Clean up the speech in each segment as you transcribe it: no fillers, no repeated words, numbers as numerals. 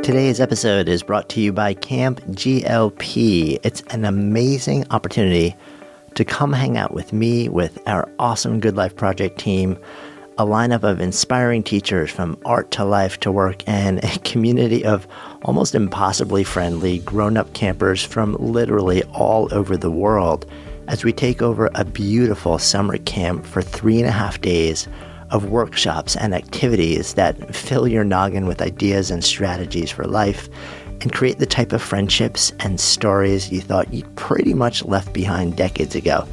Today's episode is brought to you by Camp GLP. It's an amazing opportunity to come hang out with me, with our awesome Good Life Project team, a lineup of inspiring teachers from art to life to work, and a community of almost impossibly friendly grown-up campers from literally all over the world as we take over a beautiful summer camp for 3.5 days of workshops and activities that fill your noggin with ideas and strategies for life and create the type of friendships and stories you thought you pretty much left behind decades ago.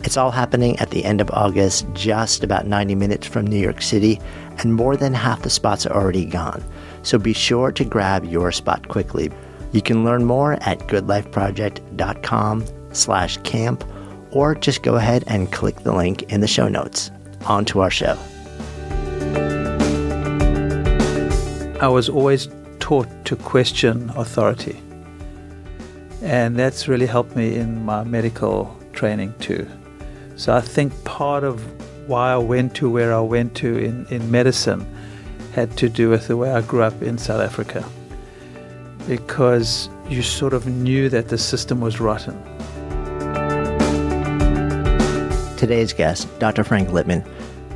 It's all happening at the end of August, just about 90 minutes from New York City, and more than half the spots are already gone. So be sure to grab your spot quickly. You can learn more at goodlifeproject.com/camp, or just go ahead and click the link in the show notes. On to our show. I was always taught to question authority, and that's really helped me in my medical training too. So I think part of why I went to where I went to in medicine had to do with the way I grew up in South Africa, because you sort of knew that the system was rotten. Today's guest, Dr. Frank Lipman,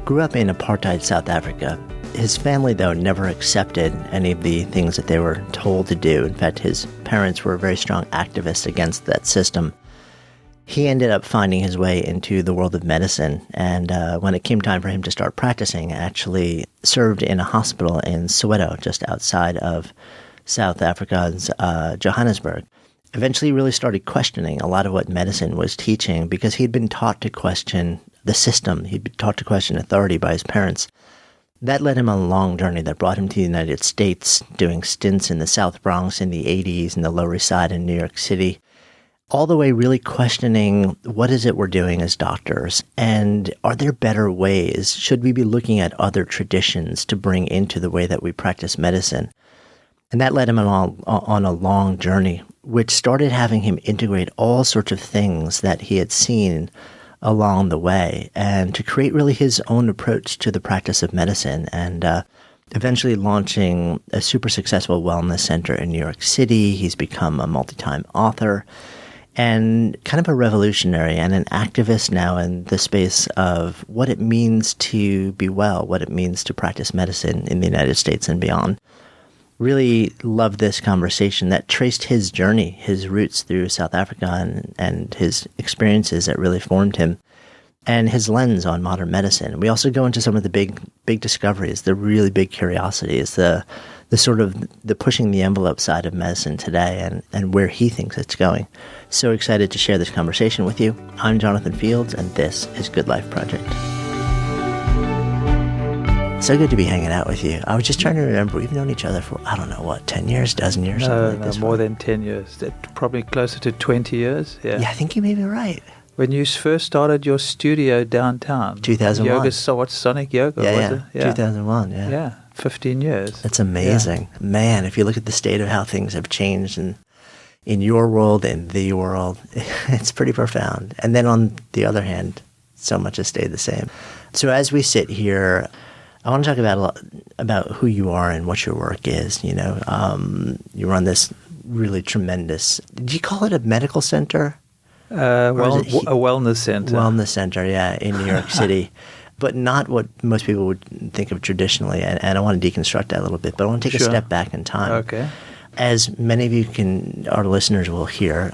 grew up in apartheid South Africa. His family, though, never accepted any of the things that they were told to do. In fact, his parents were very strong activists against that system. He ended up finding his way into the world of medicine, and when it came time for him to start practicing, actually served in a hospital in Soweto, just outside of South Africa's Johannesburg. Eventually really started questioning a lot of what medicine was teaching, because he'd been taught to question the system. He'd been taught to question authority by his parents. That led him on a long journey that brought him to the United States, doing stints in the South Bronx in the 80s and the Lower East Side in New York City, all the way really questioning, what is it we're doing as doctors? And are there better ways? Should we be looking at other traditions to bring into the way that we practice medicine? And that led him on a long journey, which started having him integrate all sorts of things that he had seen along the way, and to create really his own approach to the practice of medicine, and eventually launching a super successful wellness center in New York City. He's become a multi-time author and kind of a revolutionary and an activist now in the space of what it means to be well, what it means to practice medicine in the United States and beyond. Really loved this conversation that traced his journey, his roots through South Africa, and his experiences that really formed him, and his lens on modern medicine. We also go into some of the big discoveries, the really big curiosities, the sort of the pushing the envelope side of medicine today, and where he thinks it's going. So excited to share this conversation with you. I'm Jonathan Fields, and this is Good Life Project. So good to be hanging out with you. I was just trying to remember, we've known each other for, 10 years, dozen years, something like this. More than 10 years. Probably closer to 20 years. Yeah, I think you may be right. When you first started your studio downtown. 2001. Sonic Yoga, was it? Yeah, 2001, yeah. Yeah, 15 years. That's amazing. Yeah. Man, if you look at the state of how things have changed in your world and the world, it's pretty profound. And then on the other hand, so much has stayed the same. So as we sit here, I want to talk about who you are and what your work is. You run this really tremendous, do you call it a medical center? A wellness center. Wellness center, yeah, in New York City. But not what most people would think of traditionally. And I want to deconstruct that a little bit, but I want to take a step back in time. Okay. As many of you our listeners will hear,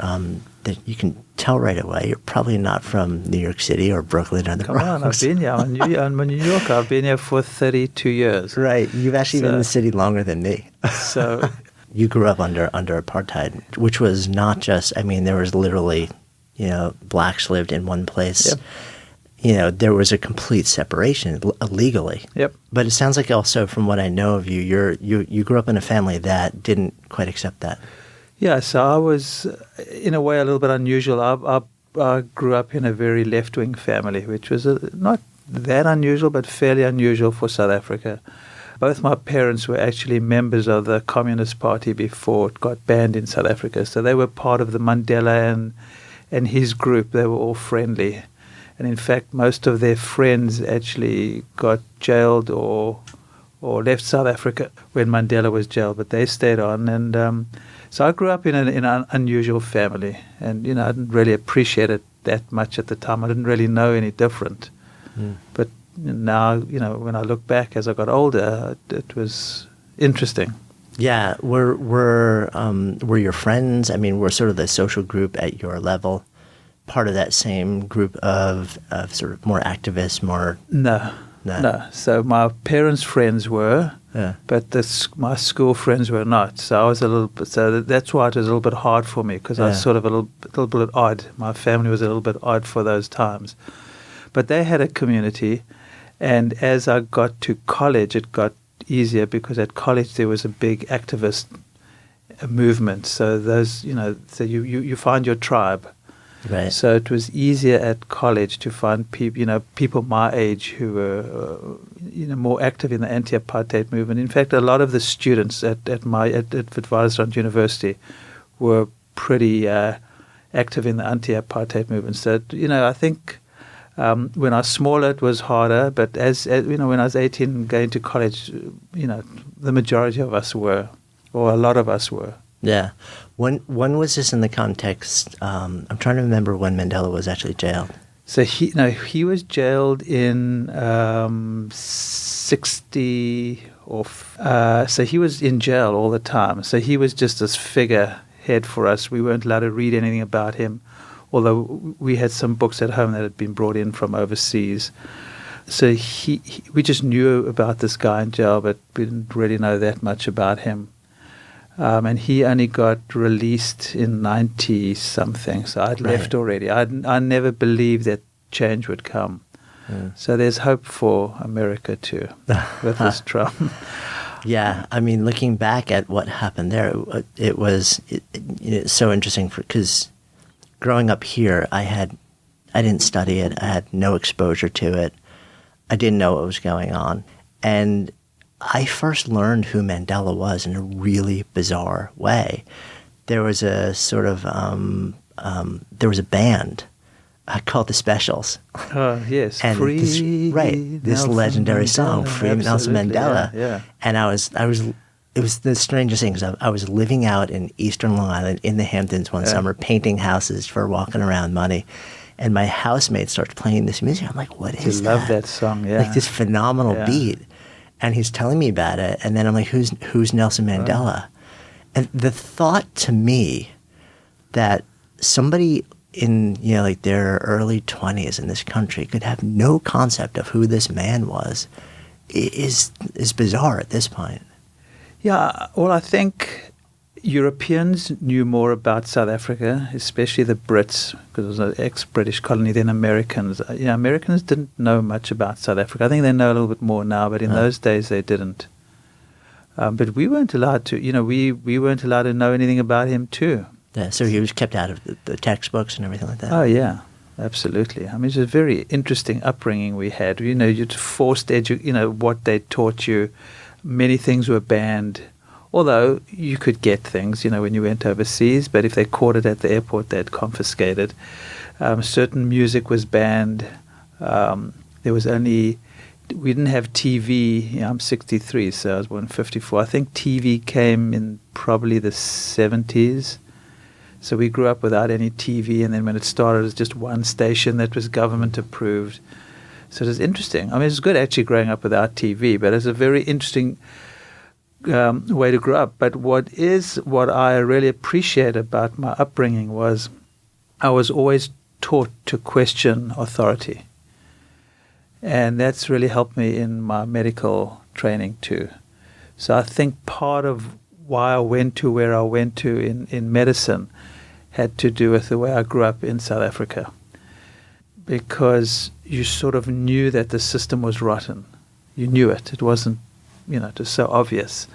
that you can tell right away, you're probably not from New York City or Brooklyn or the Bronx. Come on, I've been here. I'm a New Yorker. I've been here for 32 years. Right. You've actually been in the city longer than me. So you grew up under apartheid, which was not just, there was literally, blacks lived in one place. Yep. There was a complete separation legally. Yep. But it sounds like also from what I know of you, you grew up in a family that didn't quite accept that. Yeah, so I was, in a way, a little bit unusual. I grew up in a very left-wing family, which was not that unusual, but fairly unusual for South Africa. Both my parents were actually members of the Communist Party before it got banned in South Africa. So they were part of the Mandela and his group. They were all friendly. And in fact, most of their friends actually got jailed or or left South Africa when Mandela was jailed, but they stayed on. And so I grew up in an unusual family, and I didn't really appreciate it that much at the time. I didn't really know any different. But now, when I look back as I got older, it was interesting. Yeah, were your friends? I mean, were sort of the social group at your level part of that same group of sort of more activists, more? No. So my parents' friends were, but my school friends were not. So I was a little bit. So that's why it was a little bit hard for me, because I was sort of a little bit odd. My family was a little bit odd for those times, but they had a community. And as I got to college, it got easier, because at college there was a big activist movement. So those, so you find your tribe. Right. So it was easier at college to find people my age who were, more active in the anti-apartheid movement. In fact, a lot of the students at Witwatersrand University were pretty active in the anti-apartheid movement. So, I think when I was smaller, it was harder. But as when I was 18 going to college, the majority of us were, or a lot of us were. Yeah. When was this in the context? I'm trying to remember when Mandela was actually jailed. So he was jailed in 60 so he was in jail all the time. So he was just this figurehead for us. We weren't allowed to read anything about him, although we had some books at home that had been brought in from overseas. So we just knew about this guy in jail, but we didn't really know that much about him. And he only got released in 90-something, so I'd left already. I never believed that change would come. So there's hope for America too, with this Trump. Yeah, I mean, looking back at what happened there, it's so interesting, because growing up here, I didn't study it. I had no exposure to it. I didn't know what was going on. And I first learned who Mandela was in a really bizarre way. There was a sort of there was a band called the Specials. Oh yes, and Free this legendary song, "Free Nelson Mandela." Yeah. And it was the strangest thing, because I was living out in Eastern Long Island in the Hamptons one summer, painting houses for walking around money. And my housemate starts playing this music. I'm like, what is that? I love that song, yeah. Like this phenomenal beat. And he's telling me about it. And then I'm like, who's Nelson Mandela? And the thought to me that somebody in, like their early 20s in this country could have no concept of who this man was is bizarre at this point. Yeah, well, I think Europeans knew more about South Africa, especially the Brits, because it was an ex-British colony, than Americans. Americans didn't know much about South Africa. I think they know a little bit more now, but in those days they didn't. But we weren't allowed to, we weren't allowed to know anything about him too. Yeah, so he was kept out of the textbooks and everything like that. Oh, yeah, absolutely. I mean, it's a very interesting upbringing we had. You'd forced what they taught you. Many things were banned. Although you could get things, when you went overseas, but if they caught it at the airport, they'd confiscate it. Certain music was banned. We didn't have TV. I'm 63, so I was born in 54. I think TV came in probably the 70s. So we grew up without any TV, and then when it started, it was just one station that was government approved. So it was interesting. I mean, it's good actually growing up without TV, but it's a very interesting way to grow up. But what I really appreciate about my upbringing was I was always taught to question authority. And that's really helped me in my medical training too. So I think part of why I went to where I went to in medicine had to do with the way I grew up in South Africa. Because you sort of knew that the system was rotten. You knew it. It wasn't, it was so obvious.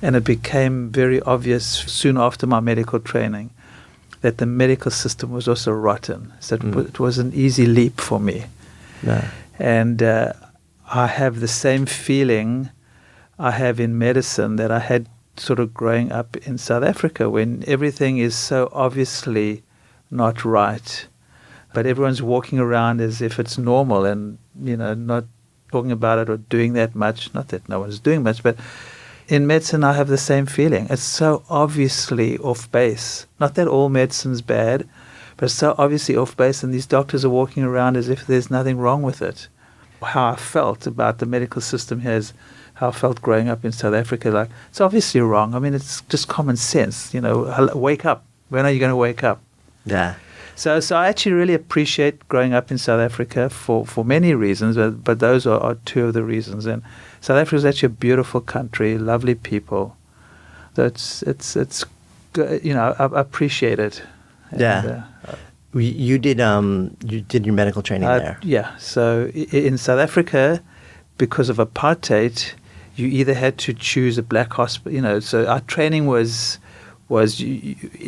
And it became very obvious soon after my medical training that the medical system was also rotten. So it was an easy leap for me. Yeah. And I have the same feeling I have in medicine that I had sort of growing up in South Africa, when everything is so obviously not right, but everyone's walking around as if it's normal and, not talking about it or doing that much. Not that no one's doing much, but in medicine, I have the same feeling. It's so obviously off base. Not that all medicine's bad, but it's so obviously off base, and these doctors are walking around as if there's nothing wrong with it. How I felt about the medical system here is how I felt growing up in South Africa. Like, it's obviously wrong. I mean, it's just common sense. Wake up. When are you going to wake up? Yeah. So I actually really appreciate growing up in South Africa for many reasons, but those are two of the reasons. And South Africa is actually a beautiful country, lovely people. So it's good, I appreciate it. Yeah. You did your medical training there. Yeah. So in South Africa, because of apartheid, you either had to choose a black hospital. So our training was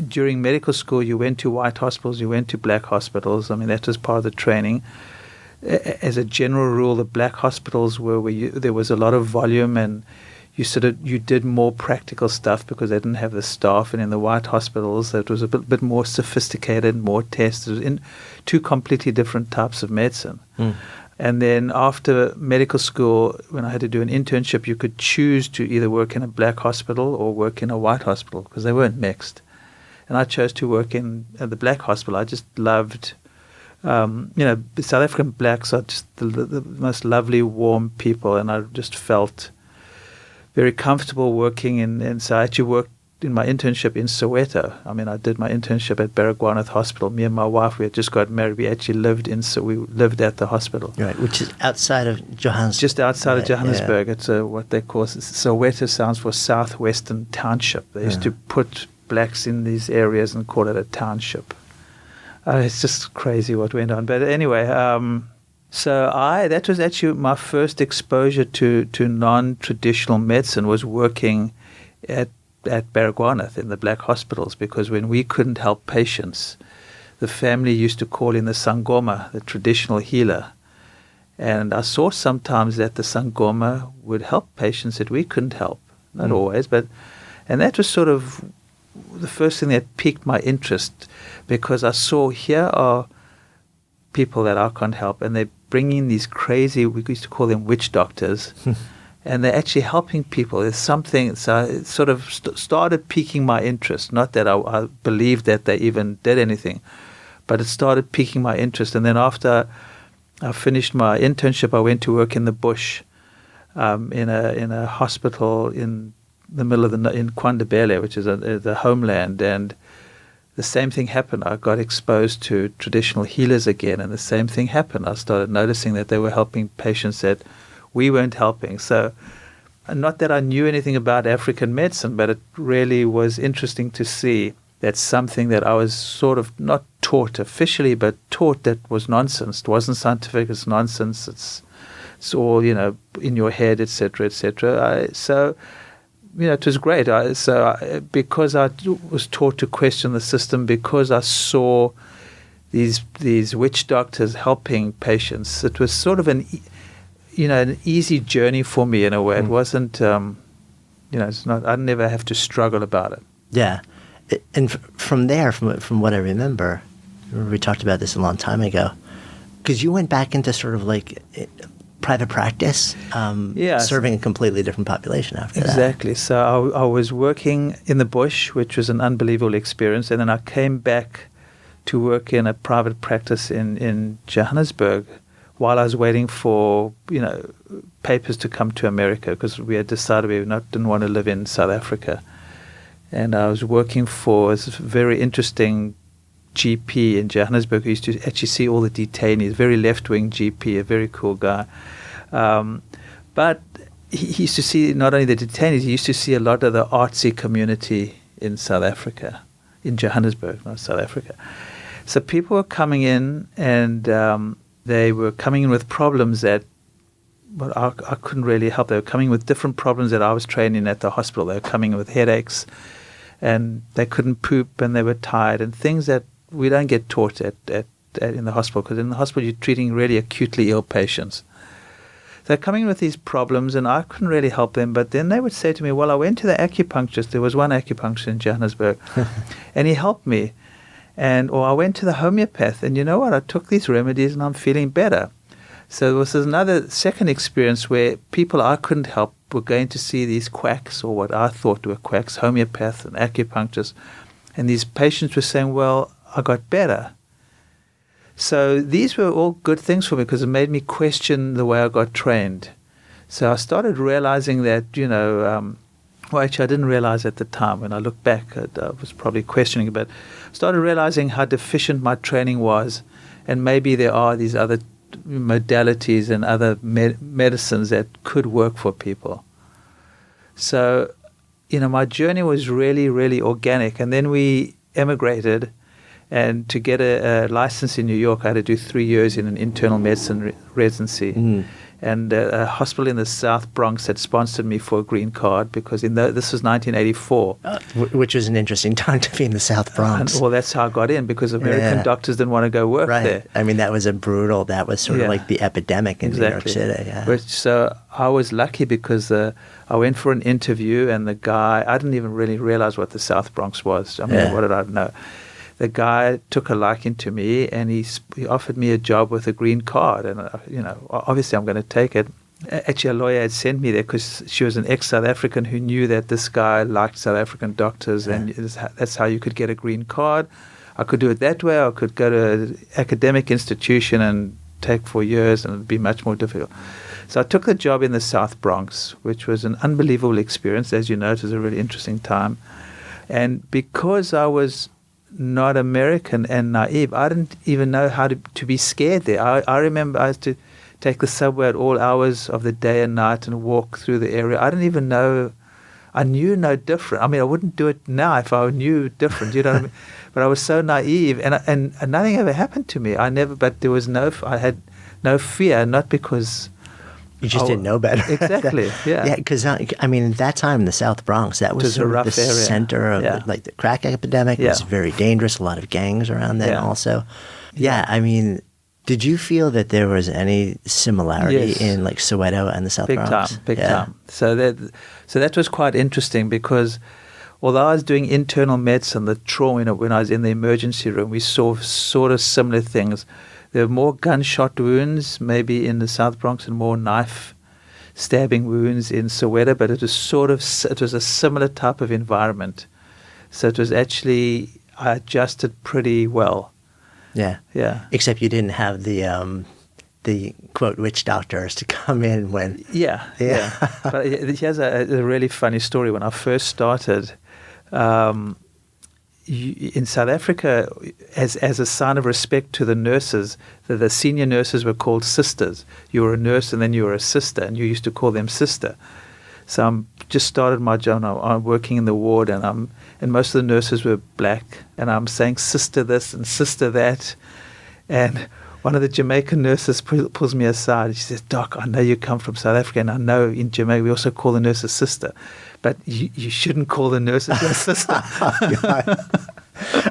during medical school, you went to white hospitals, you went to black hospitals. I mean, that was part of the training. As a general rule, the black hospitals were where there was a lot of volume, and you did more practical stuff because they didn't have the staff. And in the white hospitals, that was a bit more sophisticated, more tests, in two completely different types of medicine. And then after medical school, when I had to do an internship, you could choose to either work in a black hospital or work in a white hospital because they weren't mixed. And I chose to work in the black hospital. I just loved, South African blacks are just the most lovely, warm people, and I just felt very comfortable working in. So I actually worked in my internship in Soweto. I mean, I did my internship at Baragwanath Hospital. Me and my wife, we had just got married. We actually lived at the hospital. Right, which is outside of Johannesburg. Just outside of Johannesburg. Yeah. It's what they call, Soweto sounds for Southwestern Township. They used to put blacks in these areas and call it a township. It's just crazy what went on. But anyway, that was actually my first exposure to non-traditional medicine, was working at Baragwanath in the black hospitals, because when we couldn't help patients, the family used to call in the Sangoma, the traditional healer. And I saw sometimes that the Sangoma would help patients that we couldn't help. Not always, and that was sort of the first thing that piqued my interest, because I saw here are people that I can't help, and they're bringing these crazy, we used to call them witch doctors, and they're actually helping people. There's something, so it sort of started piquing my interest. Not that I believed that they even did anything, but it started piquing my interest. And then after I finished my internship, I went to work in the bush, in a hospital in the middle of in KwaNdebele, which is the homeland, and the same thing happened. I got exposed to traditional healers again, and the same thing happened. I started noticing that they were helping patients that we weren't helping. So, not that I knew anything about African medicine, but it really was interesting to see that something that I was sort of not taught officially, but taught that was nonsense. It wasn't scientific, it's nonsense. It's all, in your head, etc., etc. So, it was great. Because I was taught to question the system, because I saw these witch doctors helping patients, it was sort of an easy journey for me in a way. It wasn't, it's not. I never have to struggle about it. Yeah, and from there, from what I remember, we talked about this a long time ago, because you went back into sort of like private practice, serving a completely different population after that. Exactly. So I was working in the bush, which was an unbelievable experience, and then I came back to work in a private practice in Johannesburg while I was waiting for papers to come to America, because we had decided we didn't want to live in South Africa. And I was working for a very interesting GP in Johannesburg who used to actually see all the detainees, very left-wing GP, a very cool guy. But he used to see not only the detainees, he used to see a lot of the artsy community in South Africa, in Johannesburg, not South Africa. So people were coming in, and they were coming in with problems that I couldn't really help. They were coming with different problems that I was training at the hospital. They were coming with headaches, and they couldn't poop, and they were tired, and things that we don't get taught at in the hospital, because in the hospital you're treating really acutely ill patients. They're coming with these problems, and I couldn't really help them. But then they would say to me, well, I went to the acupuncturist. There was one acupuncturist in Johannesburg, and he helped me. Or I went to the homeopath, and you know what? I took these remedies, and I'm feeling better. So there was another second experience where people I couldn't help were going to see these quacks, or what I thought were quacks, homeopaths and acupuncturists. And these patients were saying, well, I got better. So these were all good things for me because it made me question the way I got trained. So I started realizing that, well, actually, I didn't realize at the time. When I look back, I was probably questioning, but started realizing how deficient my training was, and maybe there are these other modalities and other medicines that could work for people. So, my journey was really, really organic. And then we emigrated, and to get a license in New York, I had to do 3 years in an internal medicine residency. Mm. And a hospital in the South Bronx had sponsored me for a green card because this was 1984. Which was an interesting time to be in the South Bronx. Well, that's how I got in, because American doctors didn't want to go work there. I mean, that was sort of like the epidemic in New York City. Yeah. So I was lucky because I went for an interview, and the guy, I didn't even really realize what the South Bronx was. I mean, what did I know? The guy took a liking to me, and he offered me a job with a green card. And, obviously I'm going to take it. Actually, a lawyer had sent me there because she was an ex-South African who knew that this guy liked South African doctors, and that's how you could get a green card. I could do it that way. I could go to an academic institution and take 4 years, and it would be much more difficult. So I took the job in the South Bronx, which was an unbelievable experience. As you know, it was a really interesting time. And because I was not American and naive, I didn't even know how to be scared there. I remember I used to take the subway at all hours of the day and night and walk through the area. I didn't even know, I knew no different. I mean, I wouldn't do it now if I knew different, you know what I mean? But I was so naive, and nothing ever happened to me. But there was I had no fear, not because you just didn't know better. Exactly, yeah. Yeah, because, I mean, at that time in the South Bronx, that was sort of the area. Center of the crack epidemic. It was very dangerous, a lot of gangs around then also. Yeah, I mean, did you feel that there was any similarity in like Soweto and the South Bronx? Big time. So that was quite interesting because although I was doing internal medicine, the trauma, when I was in the emergency room, we saw sort of similar things. There were more gunshot wounds maybe in the South Bronx and more knife stabbing wounds in Soweto, but it was a similar type of environment. So it was actually, I adjusted pretty well. Yeah. Yeah. Except you didn't have the quote witch doctors to come in when. Yeah. But here's a really funny story. When I first started, in South Africa, as a sign of respect to the nurses, the senior nurses were called sisters. You were a nurse and then you were a sister, and you used to call them sister. So I just started my job. I'm working in the ward, and most of the nurses were black, and I'm saying sister this and sister that, and one of the Jamaican nurses pulls me aside. She says, "Doc, I know you come from South Africa, and I know in Jamaica we also call the nurses sister, but you shouldn't call the nurses your sister."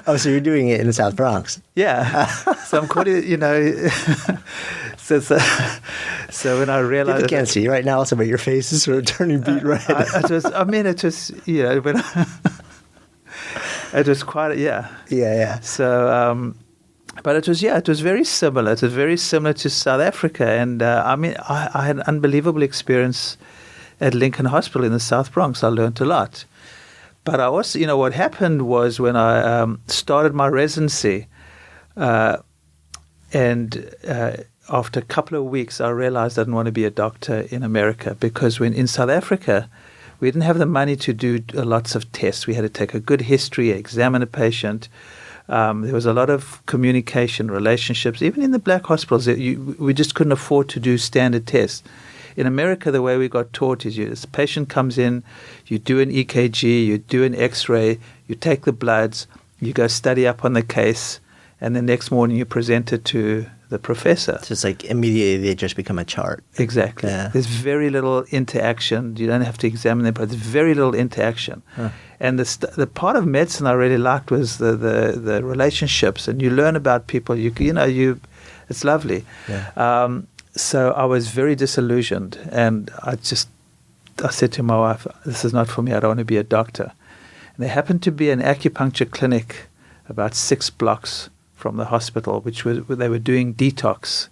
Oh, so you're doing it in the South Bronx? Yeah. So I'm calling it, So when I realized, people can't see you right now, so but your face is sort of turning beet red. It was when it was quite Yeah. So. But it was very similar. It was very similar to South Africa. And I had an unbelievable experience at Lincoln Hospital in the South Bronx. I learned a lot. But I also, what happened was when I started my residency, and after a couple of weeks, I realized I didn't want to be a doctor in America, because when in South Africa, we didn't have the money to do lots of tests. We had to take a good history, examine a patient. There was a lot of communication, relationships. Even in the black hospitals, we just couldn't afford to do standard tests. In America, the way we got taught is this patient comes in, you do an EKG, you do an X-ray, you take the bloods, you go study up on the case, and the next morning you present it to the professor. So it's like immediately they just become a chart. Exactly. Yeah. There's very little interaction. You don't have to examine them, but there's very little interaction. Huh. And the part of medicine I really liked was the relationships, and you learn about people. It's lovely. Yeah. So I was very disillusioned, and I said to my wife, "This is not for me. I don't want to be a doctor." And there happened to be an acupuncture clinic about 6 blocks from the hospital, where they were doing detox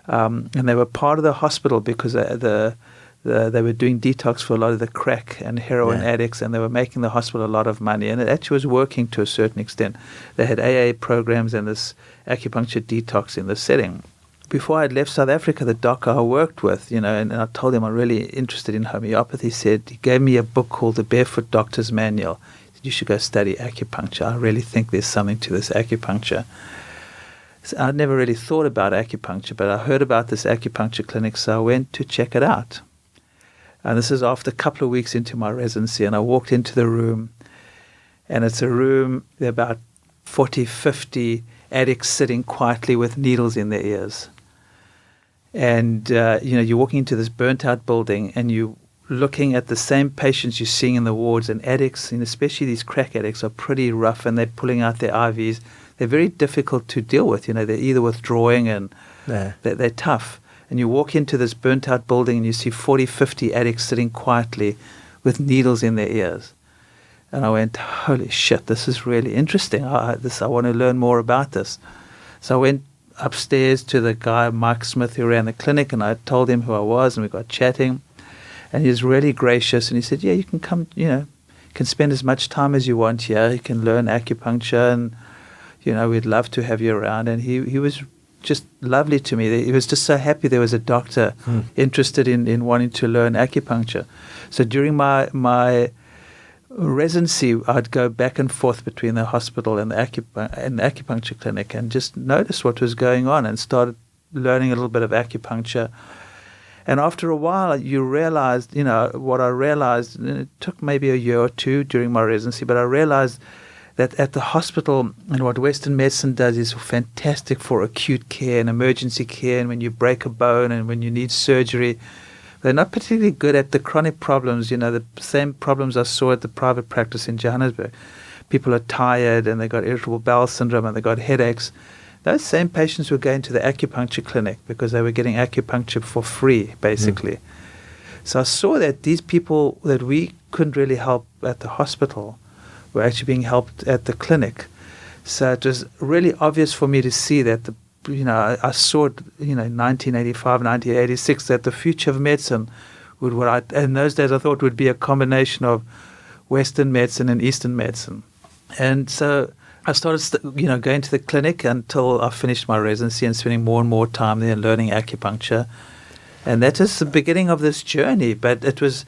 And they were part of the hospital because they were doing detox for a lot of the crack and heroin addicts, and they were making the hospital a lot of money. And it actually was working to a certain extent. They had AA programs and this acupuncture detox in the setting. Before I'd left South Africa, the doctor I worked with, and I told him I'm really interested in homeopathy, he gave me a book called The Barefoot Doctor's Manual. He said, you should go study acupuncture. I really think there's something to this acupuncture. So I'd never really thought about acupuncture, but I heard about this acupuncture clinic, so I went to check it out. And this is after a couple of weeks into my residency, and I walked into the room, and it's a room, there are about 40, 50 addicts sitting quietly with needles in their ears. And, you're walking into this burnt-out building, and you're looking at the same patients you're seeing in the wards, and addicts, and especially these crack addicts, are pretty rough, and they're pulling out their IVs. They're very difficult to deal with. They're either withdrawing, and they're tough. And you walk into this burnt-out building and you see 40, 50 addicts sitting quietly with needles in their ears. And I went, holy shit, this is really interesting. I want to learn more about this. So I went upstairs to the guy, Mike Smith, who ran the clinic, and I told him who I was, and we got chatting. And he was really gracious, and he said, yeah, you can come, you can spend as much time as you want here. You can learn acupuncture, and, we'd love to have you around. And he was just lovely to me. He was just so happy there was a doctor interested in wanting to learn acupuncture. So during my residency, I'd go back and forth between the hospital and the acupuncture clinic and just notice what was going on and started learning a little bit of acupuncture. And after a while, you realized, what I realized, and it took maybe a year or two during my residency, but I realized that at the hospital, and what Western medicine does is fantastic for acute care and emergency care, and when you break a bone and when you need surgery. They're not particularly good at the chronic problems, the same problems I saw at the private practice in Johannesburg. People are tired, and they got irritable bowel syndrome, and they got headaches. Those same patients were going to the acupuncture clinic because they were getting acupuncture for free, basically. So I saw that these people that we couldn't really help at the hospital were actually being helped at the clinic. So it was really obvious for me to see that, I saw it, 1985, 1986, that the future of medicine in those days I thought would be a combination of Western medicine and Eastern medicine. And so I started, going to the clinic until I finished my residency and spending more and more time there learning acupuncture. And that is the beginning of this journey. But it was,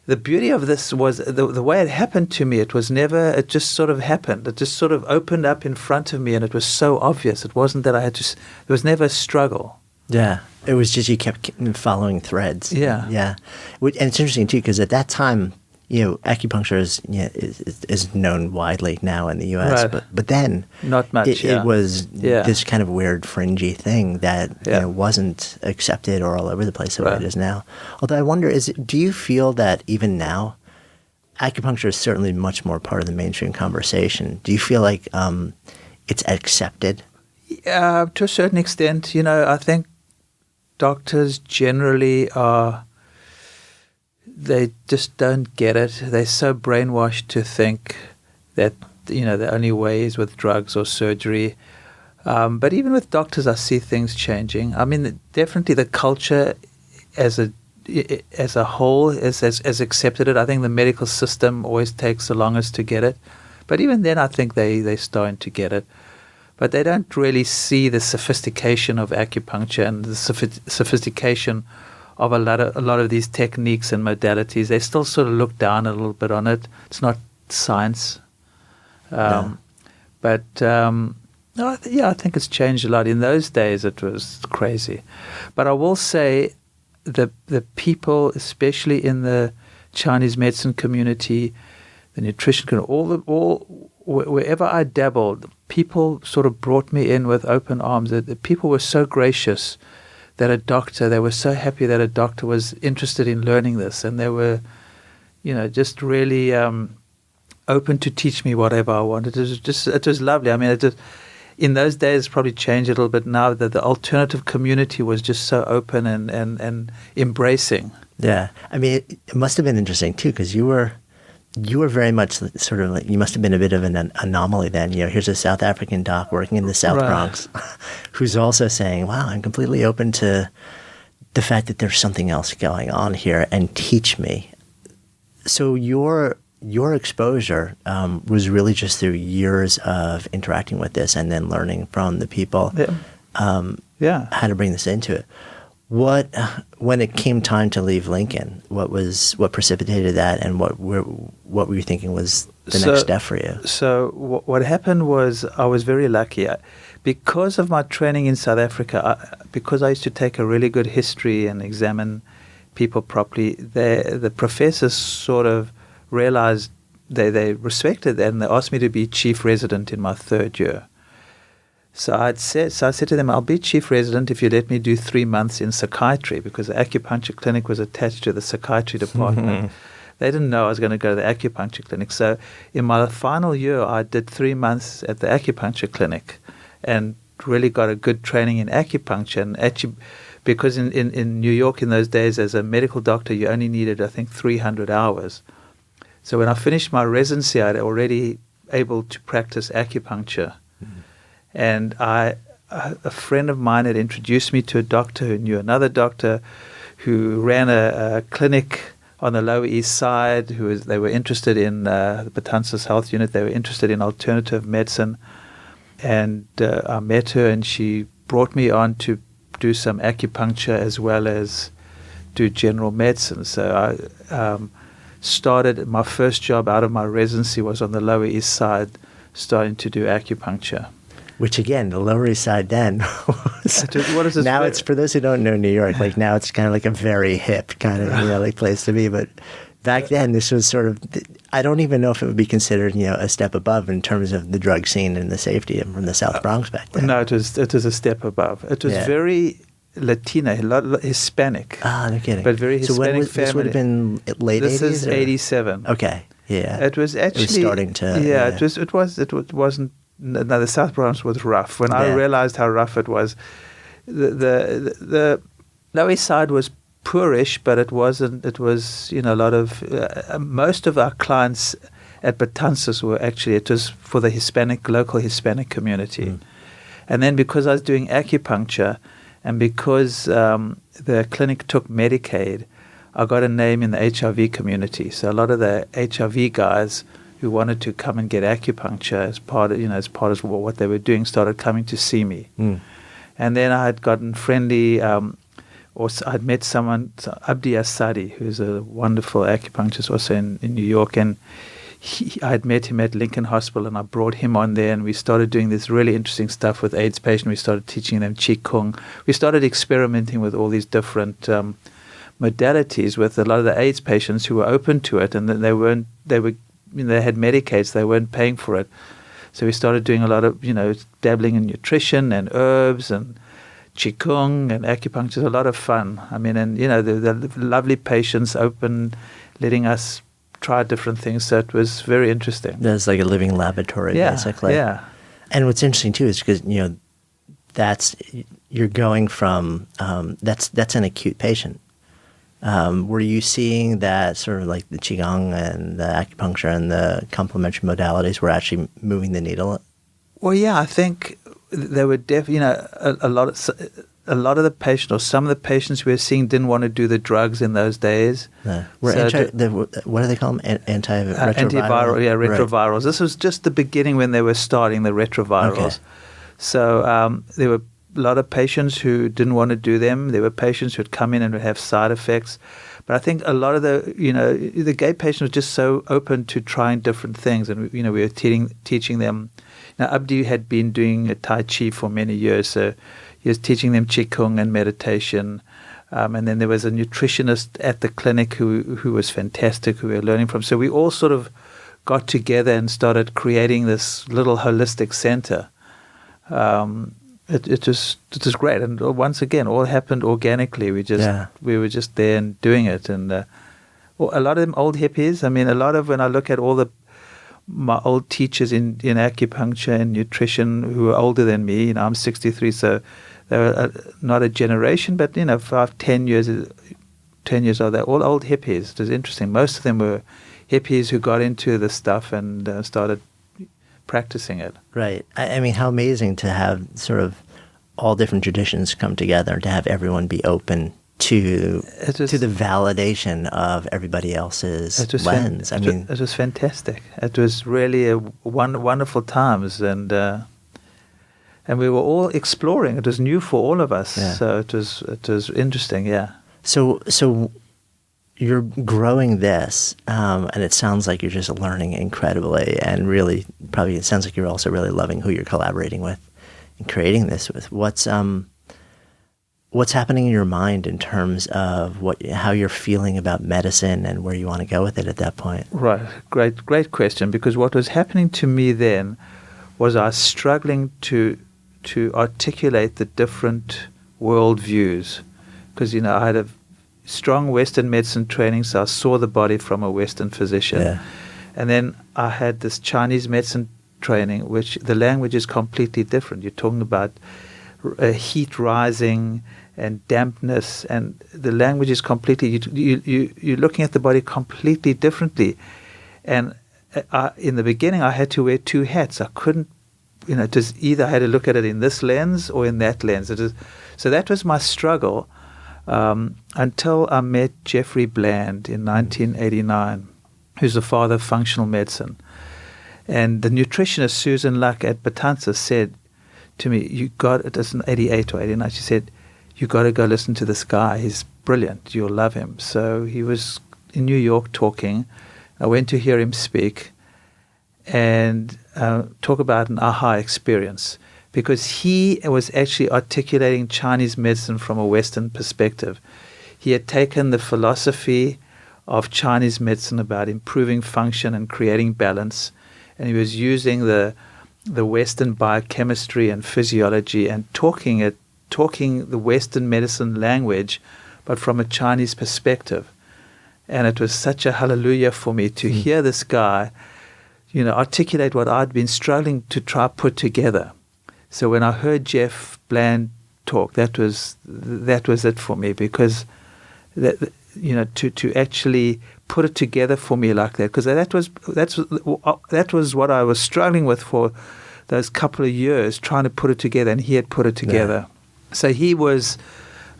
the beauty of this was the way it happened to me. It just sort of happened. It just sort of opened up in front of me, and it was so obvious. It wasn't that there was never a struggle. Yeah. It was just you kept following threads. Yeah. Yeah. And it's interesting, too, because at that time, acupuncture is known widely now in the U.S., right. but then not much. It was this kind of weird fringy thing that wasn't accepted or all over the place the way it is now. Although I wonder, do you feel that even now, acupuncture is certainly much more part of the mainstream conversation? Do you feel like it's accepted? To a certain extent, I think doctors generally they just don't get it. They're so brainwashed to think that, the only way is with drugs or surgery. But even with doctors, I see things changing. I mean, definitely the culture as a whole has accepted it. I think the medical system always takes the longest to get it. But even then, I think they're starting to get it. But they don't really see the sophistication of acupuncture and the sophistication of a lot of these techniques and modalities. They still sort of look down a little bit on it. It's not science. No. But I think it's changed a lot. In those days, it was crazy. But I will say the people, especially in the Chinese medicine community, the nutrition community, wherever I dabbled, people sort of brought me in with open arms. The people were so gracious that they were so happy that a doctor was interested in learning this, and they were, just really open to teach me whatever I wanted. It was lovely. I mean, in those days, it's probably changed a little bit now that the alternative community was just so open and embracing. Yeah. I mean, it must have been interesting, too, because you were you were very much sort of like, you must have been a bit of an anomaly then. Here's a South African doc working in the South Bronx who's also saying, wow, I'm completely open to the fact that there's something else going on here, and teach me. So your exposure was really just through years of interacting with this and then learning from the people how to bring this into it. When it came time to leave Lincoln, what precipitated that, and what were you thinking was the next step for you? So what happened was, I was very lucky. Because of my training in South Africa, because I used to take a really good history and examine people properly, the professors sort of realized they respected that, and they asked me to be chief resident in my third year. So I said to them, I'll be chief resident if you let me do 3 months in psychiatry, because the acupuncture clinic was attached to the psychiatry department. They didn't know I was going to go to the acupuncture clinic. So in my final year, I did 3 months at the acupuncture clinic and really got a good training in acupuncture. And actually, because in New York in those days, as a medical doctor, you only needed, I think, 300 hours. So when I finished my residency, I'd already able to practice acupuncture. And a friend of mine had introduced me to a doctor who knew another doctor who ran a clinic on the Lower East Side. They were interested in the Betances Health Unit. They were interested in alternative medicine. And I met her, and she brought me on to do some acupuncture as well as do general medicine. So I started, my first job out of my residency was on the Lower East Side, starting to do acupuncture. Which again, the Lower East Side then was, what is this now it's, for those who don't know New York, like now it's kind of like a very hip kind of like place to be. But back then, this was sort of, I don't even know if it would be considered a step above in terms of the drug scene and the safety from the South Bronx back then. No, it was a step above. It was very Latina, Hispanic. Ah, no kidding. But very Hispanic family. This would have been late 80s? This is 87. Okay, yeah. It was actually... It was starting to... Yeah, it wasn't... No, the South Bronx was rough. When I realized how rough it was, the Lower East Side was poorish, but it wasn't. It was, a lot of most of our clients at Betances were actually, it was for the local Hispanic community. And then because I was doing acupuncture, and because the clinic took Medicaid, I got a name in the HIV community. So a lot of the HIV guys who wanted to come and get acupuncture as part of what they were doing started coming to see me. And then I had gotten friendly, or I'd met someone, Abdi Asadi, who's a wonderful acupuncturist also in New York, and I had met him at Lincoln Hospital, and I brought him on there, and we started doing this really interesting stuff with AIDS patients. We started teaching them Qigong. We started experimenting with all these different modalities with a lot of the AIDS patients who were open to it, and they had Medicaid, they weren't paying for it. So we started doing a lot of, dabbling in nutrition and herbs and Qigong and acupuncture. It's a lot of fun. I mean, and, the lovely patients open, letting us try different things. So it was very interesting. That's like a living laboratory, basically. Yeah. And what's interesting, too, is because, you're going from, that's an acute patient. Were you seeing that sort of like the Qigong and the acupuncture and the complementary modalities were actually moving the needle? Well, yeah, I think they were a lot of the patients, or some of the patients we were seeing, didn't want to do the drugs in those days. No. What do they call them? Antiretrovirals? Antiviral, yeah, retrovirals. Right. This was just the beginning when they were starting the retrovirals. Okay. So there were a lot of patients who didn't want to do them. There were patients who would come in and would have side effects. But I think a lot of the gay patients were just so open to trying different things. And, we were teaching them. Abdi had been doing Tai Chi for many years. So he was teaching them Qigong and meditation. And then there was a nutritionist at the clinic who was fantastic, who we were learning from. So we all sort of got together and started creating this little holistic center. It was great, and once again, all happened organically. We were just there and doing it, and a lot of them old hippies. I mean, when I look at all my old teachers in acupuncture and nutrition who are older than me, I'm 63, so they were not a generation, but 5, 10 years old. They're all old hippies. It was interesting. Most of them were hippies who got into this stuff and started practicing it. Right. I mean, how amazing to have sort of all different traditions come together, to have everyone be open to the validation of everybody else's lens. It was fantastic. It was really wonderful times, and we were all exploring. It was new for all of us, so it was interesting. Yeah. So you're growing this, and it sounds like you're just learning incredibly, and really, probably it sounds like you're also really loving who you're collaborating with and creating this with. What's happening in your mind in terms of how you're feeling about medicine and where you want to go with it at that point? Right. Great question. Because what was happening to me then was I was struggling to articulate the different worldviews. Because, I had a strong Western medicine training, so I saw the body from a Western physician. Yeah. And then I had this Chinese medicine training, which the language is completely different. You're talking about heat rising and dampness, and the language is completely, you're looking at the body completely differently. And in the beginning, I had to wear two hats. I couldn't, just either I had to look at it in this lens or in that lens. So that was my struggle until I met Jeffrey Bland in 1989, who's the father of functional medicine. And the nutritionist Susan Luck at Betances said to me, it was in 88 or 89, she said, you got to go listen to this guy. He's brilliant. You'll love him. So he was in New York talking. I went to hear him speak and talk about an aha experience, because he was actually articulating Chinese medicine from a Western perspective. He had taken the philosophy of Chinese medicine about improving function and creating balance, and he was using the Western biochemistry and physiology and talking the Western medicine language, but from a Chinese perspective. And it was such a hallelujah for me to hear this guy, articulate what I'd been struggling to try put together. So when I heard Jeff Bland talk, that was it for me, because to actually put it together for me like that, because that was what I was struggling with for those couple of years, trying to put it together, and he had put it together. Yeah. So he was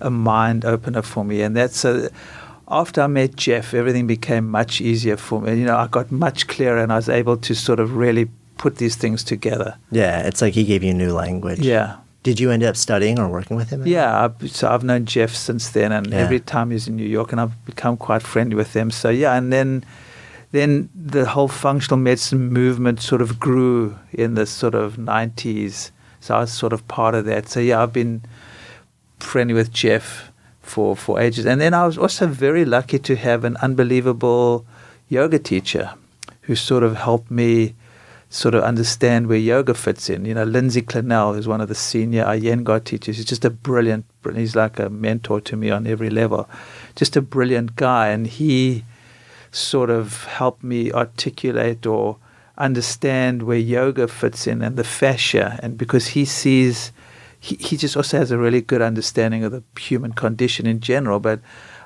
a mind opener for me, and after I met Jeff, everything became much easier for me. I got much clearer, and I was able to sort of really put these things together. Yeah, it's like he gave you new language. Yeah. Did you end up studying or working with him? Yeah, so I've known Jeff since then, and every time he's in New York, and I've become quite friendly with him. So yeah, and then the whole functional medicine movement sort of grew in the sort of 90s. So I was sort of part of that. So yeah, I've been friendly with Jeff for ages. And then I was also very lucky to have an unbelievable yoga teacher who sort of helped me sort of understand where yoga fits in. Lindsay Clennell, who's one of the senior Iyengar teachers. He's just a brilliant, he's like a mentor to me on every level. Just a brilliant guy. And he sort of helped me articulate or understand where yoga fits in and the fascia. And because he sees, he just also has a really good understanding of the human condition in general. But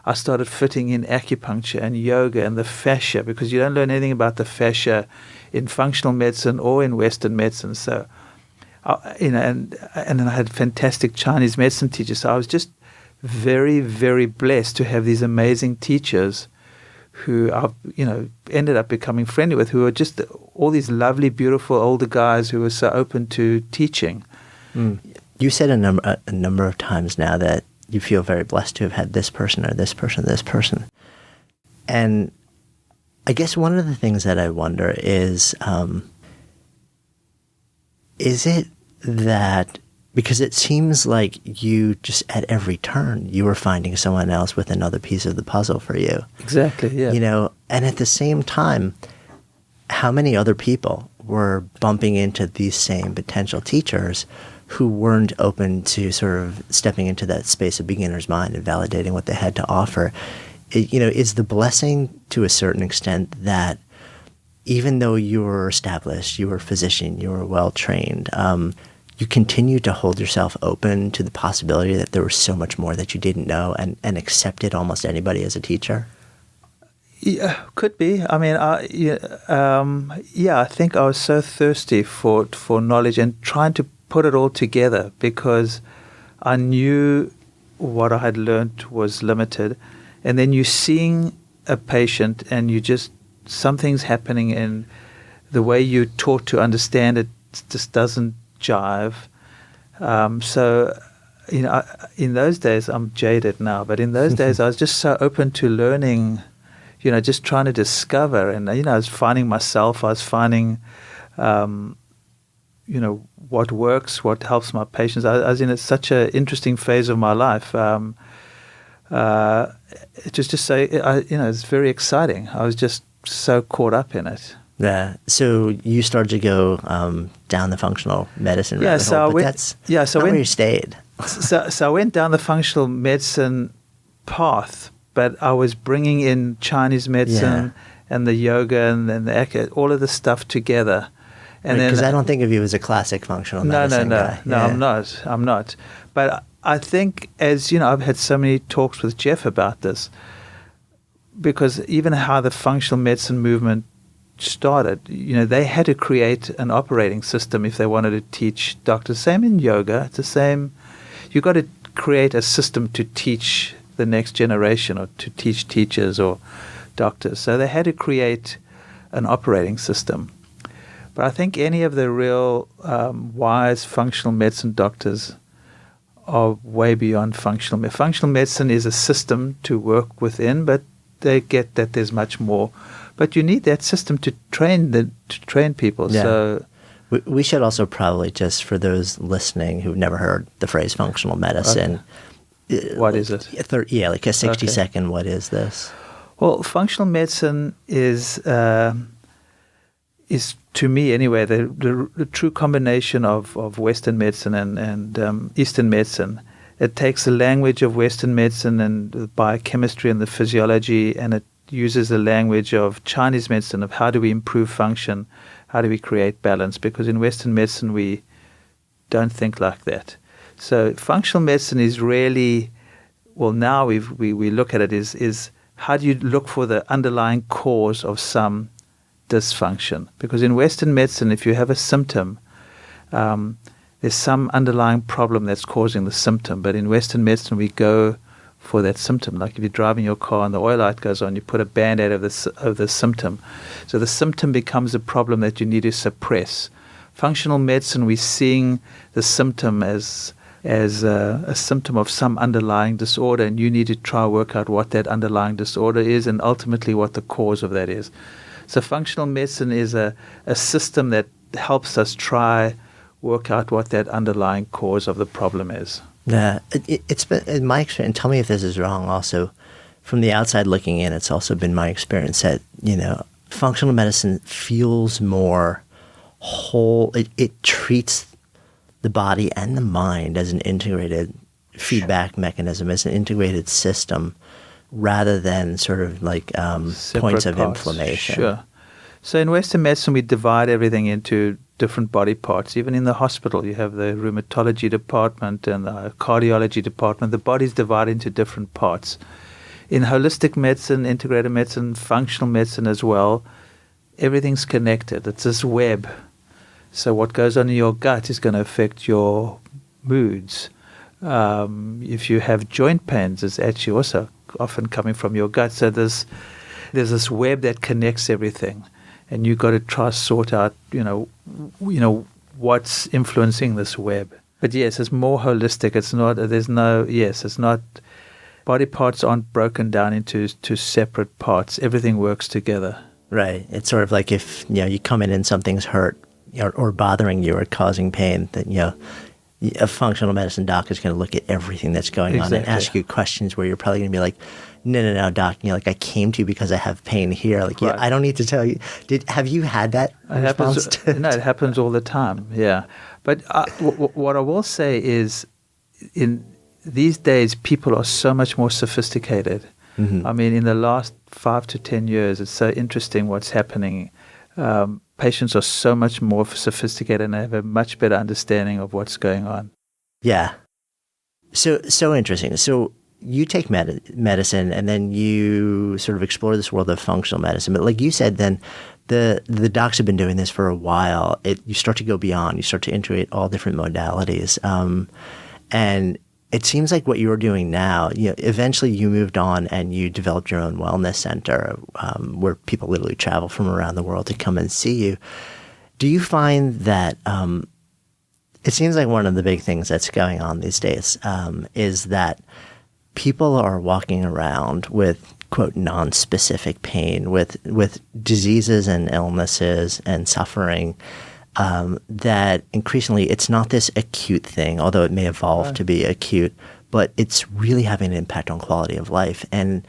I started fitting in acupuncture and yoga and the fascia, because you don't learn anything about the fascia in functional medicine or in Western medicine. So, and then I had fantastic Chinese medicine teachers. So I was just very, very blessed to have these amazing teachers who I've, ended up becoming friendly with, who are just all these lovely, beautiful older guys who are so open to teaching. Mm. You said a number of times now that you feel very blessed to have had this person or this person, this person. And I guess one of the things that I wonder is it that, because it seems like you just at every turn, you were finding someone else with another piece of the puzzle for you. Exactly, yeah. And at the same time, how many other people were bumping into these same potential teachers who weren't open to sort of stepping into that space of beginner's mind and validating what they had to offer? Is the blessing to a certain extent that even though you were established, you were a physician, you were well-trained, you continue to hold yourself open to the possibility that there was so much more that you didn't know and accepted almost anybody as a teacher? Yeah, could be. I mean, I think I was so thirsty for knowledge and trying to put it all together because I knew what I had learned was limited, and then you're seeing a patient and something's happening in the way you're taught to understand it just doesn't jive. So, in those days, I'm jaded now, but in those days, I was just so open to learning, just trying to discover. And, I was finding myself, I was finding, what works, what helps my patients. I was in such an interesting phase of my life. It was just so, it's very exciting. I was just so caught up in it. Yeah. So you started to go down the functional medicine rabbit hole, but that's not where you stayed. So I went down the functional medicine path, but I was bringing in Chinese medicine and the yoga and then the all of the stuff together. And because I don't think of you as a classic functional medicine guy. No, I'm not. But I think, as I've had so many talks with Jeff about this, because even how the functional medicine movement started, they had to create an operating system if they wanted to teach doctors. Same in yoga. It's the same. You've got to create a system to teach the next generation or to teach teachers or doctors. So they had to create an operating system. But I think any of the real wise functional medicine doctors are way beyond functional medicine. Functional medicine is a system to work within, but they get that there's much more. But you need that system to train people. Yeah. So we should also probably, just for those listening who've never heard the phrase functional medicine. Okay. What is it? Like a 60-second, what is this? Well, functional medicine is to me anyway, the true combination of Western medicine and Eastern medicine. It takes the language of Western medicine and the biochemistry and the physiology, and it uses the language of Chinese medicine of how do we improve function, how do we create balance, because in Western medicine we don't think like that. So functional medicine is really, well, now we look at it is how do you look for the underlying cause of some dysfunction? Because in Western medicine, if you have a symptom, there's some underlying problem that's causing the symptom. But in Western medicine, we go for that symptom. Like if you're driving your car and the oil light goes on, you put a Band-Aid of the symptom. So the symptom becomes a problem that you need to suppress. Functional medicine, we're seeing the symptom as a symptom of some underlying disorder, and you need to try to work out what that underlying disorder is and ultimately what the cause of that is. So functional medicine is a system that helps us try work out what that underlying cause of the problem is. Yeah, it's been, in my experience, and tell me if this is wrong also, from the outside looking in, it's also been my experience that, functional medicine feels more whole. It treats the body and the mind as an integrated feedback mechanism, as an integrated system, rather than sort of like points of inflammation. Sure. So in Western medicine, we divide everything into different body parts. Even in the hospital, you have the rheumatology department and the cardiology department. The body's divided into different parts. In holistic medicine, integrated medicine, functional medicine as well, everything's connected. It's this web. So what goes on in your gut is going to affect your moods. If you have joint pains, it's actually also often coming from your gut. So there's this web that connects everything, and you've got to try to sort out, what's influencing this web. But yes, it's more holistic. It's not. It's not. Body parts aren't broken down into separate parts. Everything works together. Right. It's sort of like if you come in and something's hurt or bothering you or causing pain, then a functional medicine doc is going to look at everything that's going on and ask you questions where you're probably going to be like, no, doc. I came to you because I have pain here. Like, right. I don't need to tell you. Have you had that response? No, it happens all the time. Yeah. But what I will say is, in these days, people are so much more sophisticated. Mm-hmm. I mean, in the last 5 to 10 years, it's so interesting what's happening. Patients are so much more sophisticated and they have a much better understanding of what's going on. Yeah. So interesting. So you take medicine and then you sort of explore this world of functional medicine. But like you said, then the docs have been doing this for a while. You start to go beyond. You start to integrate all different modalities. And it seems like what you're doing now, eventually you moved on and you developed your own wellness center where people literally travel from around the world to come and see you. Do you find that it seems like one of the big things that's going on these days is that people are walking around with, quote, non-specific pain, with diseases and illnesses and suffering that increasingly it's not this acute thing, although it may evolve to be acute, but it's really having an impact on quality of life. And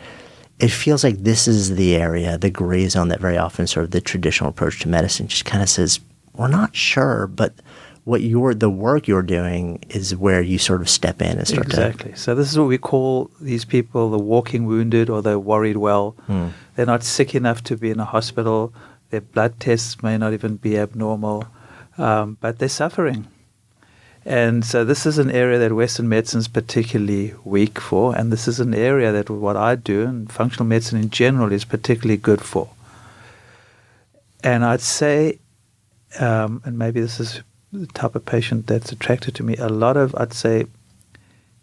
it feels like this is the area, the gray zone, that very often sort of the traditional approach to medicine just kind of says, we're not sure, but the work you're doing is where you sort of step in and start Exactly. So this is what we call these people the walking wounded, or the worried well. They're not sick enough to be in a hospital. Their blood tests may not even be abnormal, but they're suffering. And so this is an area that Western medicine is particularly weak for, and this is an area that what I do, and functional medicine in general, is particularly good for. And I'd say, and maybe this is the type of patient that's attracted to me, I'd say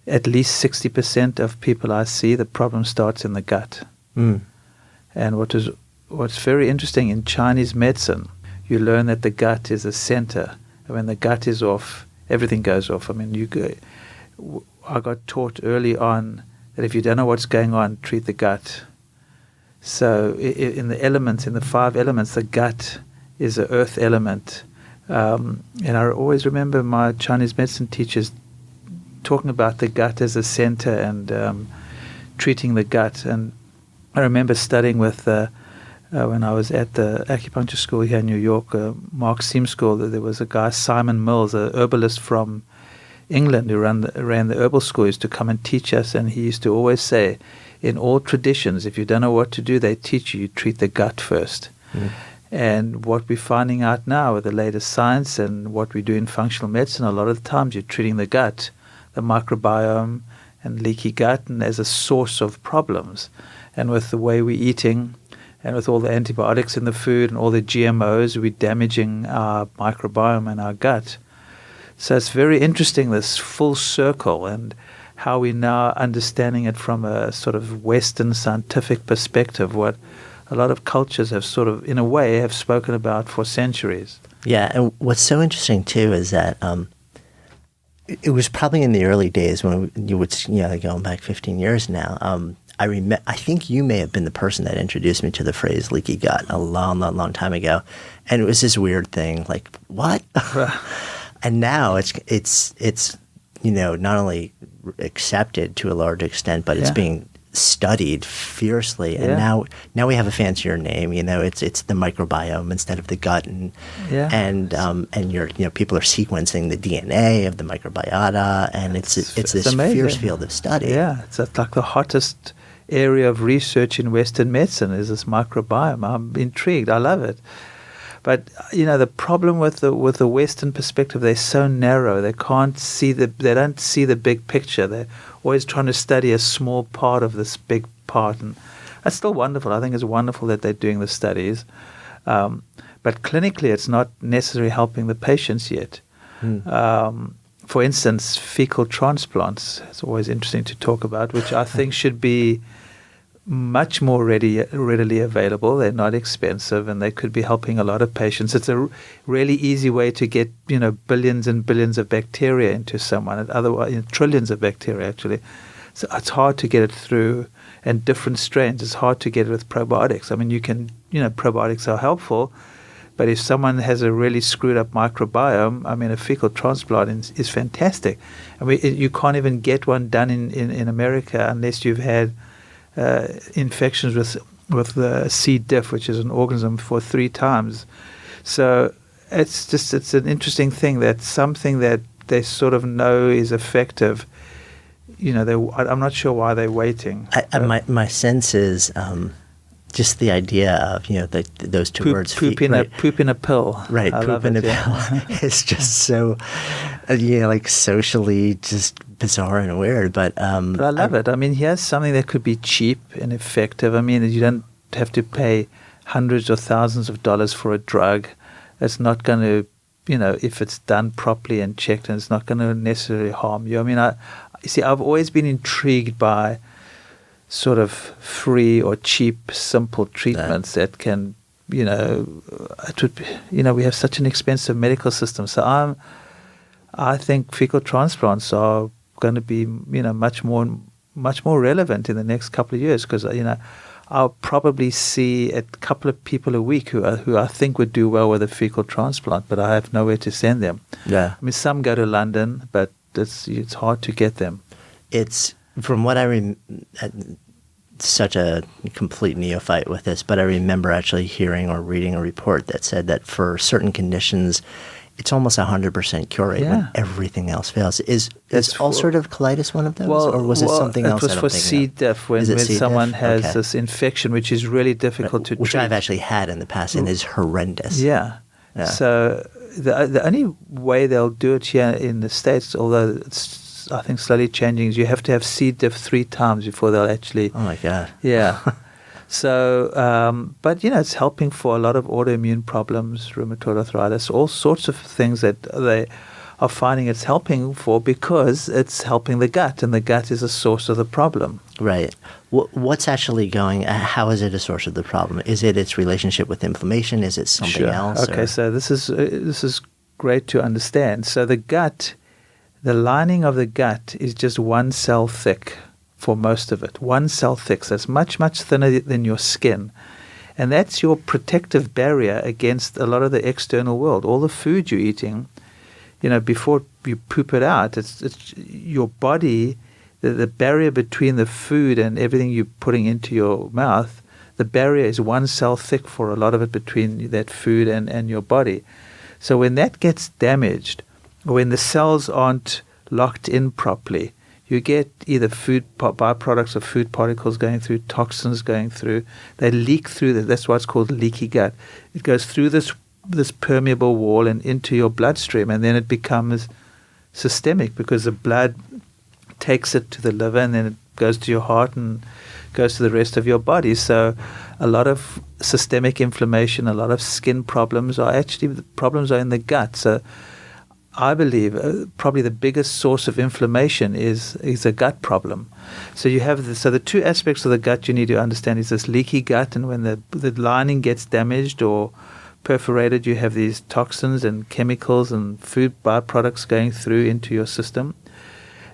at least 60% of people I see, the problem starts in the gut. And what's very interesting in Chinese medicine, you learn that the gut is a center. And when the gut is off, everything goes off. I mean, I got taught early on that if you don't know what's going on, treat the gut. So in the 5 elements, the gut is the earth element. And I always remember my Chinese medicine teachers talking about the gut as a center and treating the gut. And I remember studying with, when I was at the acupuncture school here in New York, Mark Seam School, there was a guy, Simon Mills, a herbalist from England who ran the herbal school, used to come and teach us. And he used to always say, in all traditions, if you don't know what to do, they teach you treat the gut first. And what we're finding out now with the latest science and what we do in functional medicine, a lot of the times you're treating the gut, the microbiome and leaky gut, and as a source of problems. And with the way we're eating and with all the antibiotics in the food and all the GMOs, we're damaging our microbiome and our gut. So it's very interesting, this full circle, and how we're now understanding it from a sort of Western scientific perspective, what a lot of cultures have sort of, in a way, have spoken about for centuries. Yeah, and what's so interesting too is that it was probably in the early days when you would, going back 15 years now. I think you may have been the person that introduced me to the phrase leaky gut a long, long, long time ago, and it was this weird thing, like what? And now it's not only accepted to a large extent, but it's being studied fiercely, and now we have a fancier name. It's the microbiome instead of the gut, and people are sequencing the DNA of the microbiota, and it's this amazing. Fierce field of study. Yeah, it's like the hottest area of research in Western medicine is this microbiome. I'm intrigued. I love it. But the problem with the Western perspective, they're so narrow. They don't see the big picture. They're always trying to study a small part of this big part, and that's still wonderful. I think it's wonderful that they're doing the studies, but clinically, it's not necessarily helping the patients yet. For instance, fecal transplants. It's always interesting to talk about, which I think should be much more readily available. They're not expensive, and they could be helping a lot of patients. It's a really easy way to get billions and billions of bacteria into someone, and otherwise trillions of bacteria actually. So it's hard to get it through, and different strains. It's hard to get it with probiotics. I mean, you can probiotics are helpful, but if someone has a really screwed up microbiome, I mean, a fecal transplant is fantastic. I mean, you can't even get one done in America unless you've had infections with the C. diff, which is an organism, for 3 times. So it's an interesting thing, that something that they sort of know is effective. I'm not sure why they're waiting. My sense is just the idea of, those two words. Poop in a pill. Right, I poop love in it, a pill is just so, like socially just bizarre and weird. But I love it. I mean, here's something that could be cheap and effective. I mean, you don't have to pay hundreds or thousands of dollars for a drug. It's not going to, if it's done properly and checked, and it's not going to necessarily harm you. I mean, I've always been intrigued by sort of free or cheap, simple treatments that can, we have such an expensive medical system. So I think fecal transplants are going to be, much more relevant in the next couple of years, because, I'll probably see a couple of people a week who I think would do well with a fecal transplant, but I have nowhere to send them. Yeah. I mean, some go to London, but it's hard to get them. It's, from what I remember, such a complete neophyte with this, but I remember actually hearing or reading a report that said that for certain conditions, it's almost 100% cure rate when everything else fails. Is ulcerative colitis one of those, or was it something else? It was for C. diff when someone has this infection, which is really difficult to treat. Which I've actually had in the past and is horrendous. Yeah. So the only way they'll do it here in the States, although it's I think slowly changing, is you have to have C. diff 3 times before they'll actually. Oh my God. Yeah. So, but it's helping for a lot of autoimmune problems, rheumatoid arthritis, all sorts of things that they are finding it's helping for, because it's helping the gut, and the gut is a source of the problem. Right. What's actually how is it a source of the problem? Is it its relationship with inflammation? Is it something else? Okay, so this is great to understand. So the gut, the lining of the gut is just 1 cell thick. For most of it, 1 cell thick. So it's much, much thinner than your skin. And that's your protective barrier against a lot of the external world. All the food you're eating, before you poop it out, it's your body, the barrier between the food and everything you're putting into your mouth, the barrier is 1 cell thick for a lot of it between that food and your body. So when that gets damaged, or when the cells aren't locked in properly, you get either food byproducts of food particles going through, toxins going through. They leak through. That's why it's called leaky gut. It goes through this permeable wall and into your bloodstream, and then it becomes systemic, because the blood takes it to the liver, and then it goes to your heart and goes to the rest of your body. So a lot of systemic inflammation, a lot of skin problems are actually, the problems are in the gut. So I believe probably the biggest source of inflammation is a gut problem. So you have the 2 aspects of the gut you need to understand is this leaky gut, and when the lining gets damaged or perforated, you have these toxins and chemicals and food byproducts going through into your system.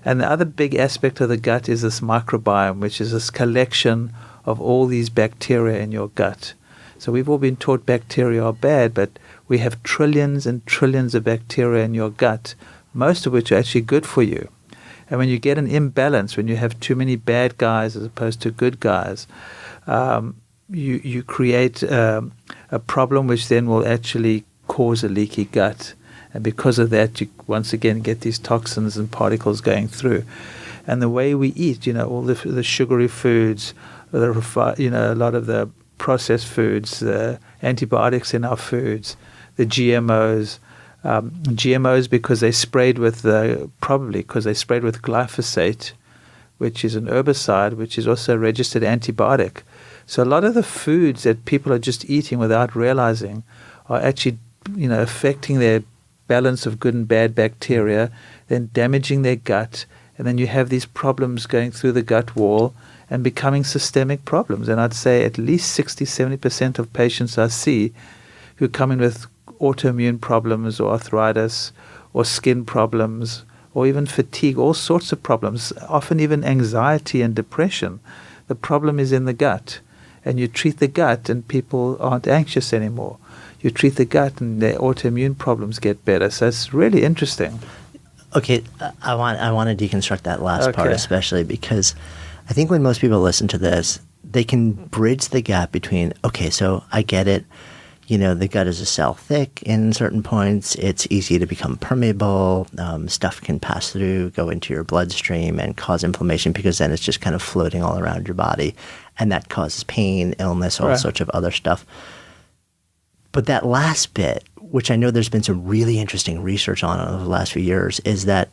And the other big aspect of the gut is this microbiome, which is this collection of all these bacteria in your gut. So we've all been taught bacteria are bad, but we have trillions and trillions of bacteria in your gut, most of which are actually good for you. And when you get an imbalance, when you have too many bad guys as opposed to good guys, you create a problem which then will actually cause a leaky gut. And because of that, you once again get these toxins and particles going through. And the way we eat, all the sugary foods, a lot of the processed foods, the antibiotics in our foods, the GMOs, because they sprayed with glyphosate, which is an herbicide, which is also a registered antibiotic. So a lot of the foods that people are just eating without realizing are actually, affecting their balance of good and bad bacteria, then damaging their gut, and then you have these problems going through the gut wall and becoming systemic problems. And I'd say at least 60-70% of patients I see who come in with autoimmune problems or arthritis or skin problems or even fatigue, all sorts of problems, often even anxiety and depression. The problem is in the gut. And you treat the gut and people aren't anxious anymore. You treat the gut and their autoimmune problems get better. So it's really interesting. Okay, I want to deconstruct that last part especially, because I think when most people listen to this, they can bridge the gap between, okay, so I get it. The gut is a cell thick in certain points. It's easy to become permeable. Stuff can pass through, go into your bloodstream and cause inflammation, because then it's just kind of floating all around your body. and that causes pain, illness, all Right. sorts of other stuff. But that last bit, which I know there's been some really interesting research on over the last few years, is that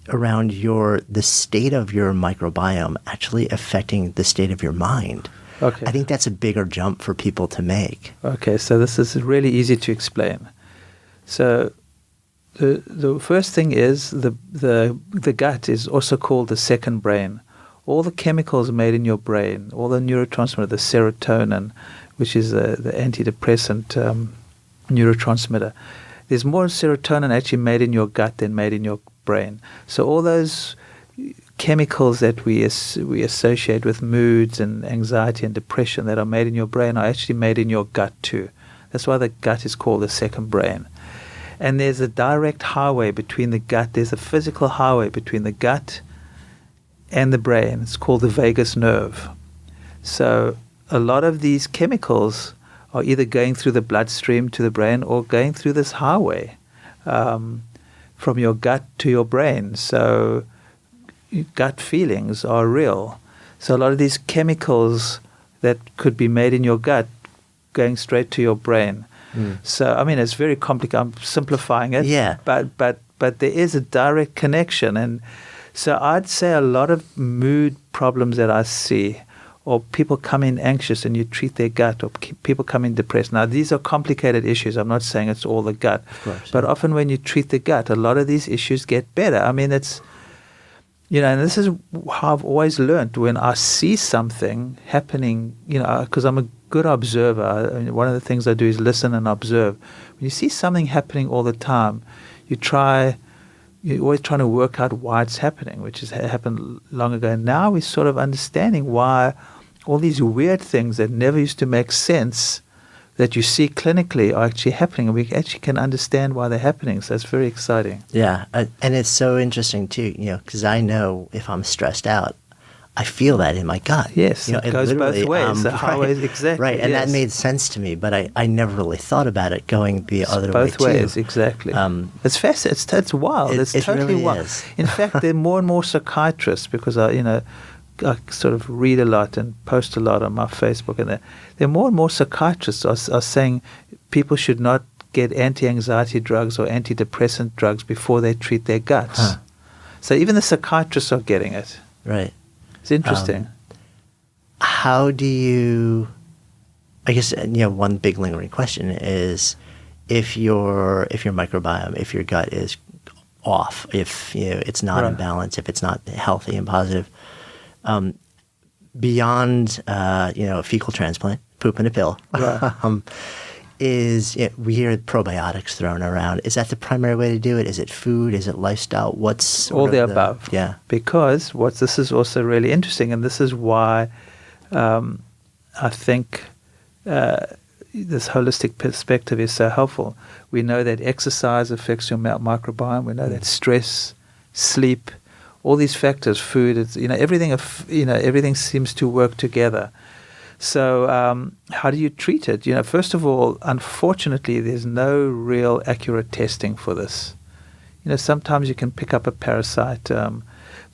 around the state of your microbiome actually affecting the state of your mind. Okay. I think that's a bigger jump for people to make. Okay, so this is really easy to explain. So the first thing is the gut is also called the second brain. All the chemicals made in your brain, all the neurotransmitter, the serotonin, which is the antidepressant neurotransmitter. There's more serotonin actually made in your gut than made in your brain. So all those chemicals that we associate with moods and anxiety and depression that are made in your brain are actually made in your gut too. That's why the gut is called the second brain. And there's a direct highway between the gut. There's a physical highway between the gut and the brain. It's called the vagus nerve. So a lot of these chemicals are either going through the bloodstream to the brain or going through this highway from your gut to your brain. So gut feelings are real. So a lot of these chemicals that could be made in your gut going straight to your brain. So, I mean, it's very complicated. I'm simplifying it. Yeah. But there is a direct connection. And so I'd say a lot of mood problems that I see, or people come in anxious and you treat their gut, or people come in depressed. Now, these are complicated issues. I'm not saying it's all the gut. Of course. But often when you treat the gut, a lot of these issues get better. I mean, it's, and this is how I've always learned when I see something happening, because I'm a good observer. I mean, one of the things I do is listen and observe. When you see something happening all the time, you're always trying to work out why it's happening, which has happened long ago. And now we're sort of understanding why all these weird things that never used to make sense that you see clinically are actually happening, and we actually can understand why they're happening. So it's very exciting. Yeah, and it's so interesting too, because I know if I'm stressed out, I feel that in my gut. Yes, it goes both ways. The highways, exactly. Right, and yes. that made sense to me, but I never really thought about it going the other way both too. ways, exactly. It's fascinating. It's wild. It's totally really wild. is. In fact, there are more and more psychiatrists, because I sort of read a lot and post a lot on my Facebook, and there are more and more psychiatrists are saying people should not get anti-anxiety drugs or antidepressant drugs before they treat their guts. Huh. So even the psychiatrists are getting it. Right. It's interesting. How do you? I guess one big lingering question is if your microbiome, if your gut is off, if it's not in balance, if it's not healthy and positive, beyond a fecal transplant, poop in a pill, Right. we hear probiotics thrown around. Is that the primary way to do it? Is it food? Is it lifestyle? What's all the above? Yeah. Because this is also really interesting, and this is why I think this holistic perspective is so helpful. We know that exercise affects your microbiome. We know that stress, sleep, all these factors, food, everything seems to work together. So how do you treat it? First of all, unfortunately, there's no real accurate testing for this. Sometimes you can pick up a parasite,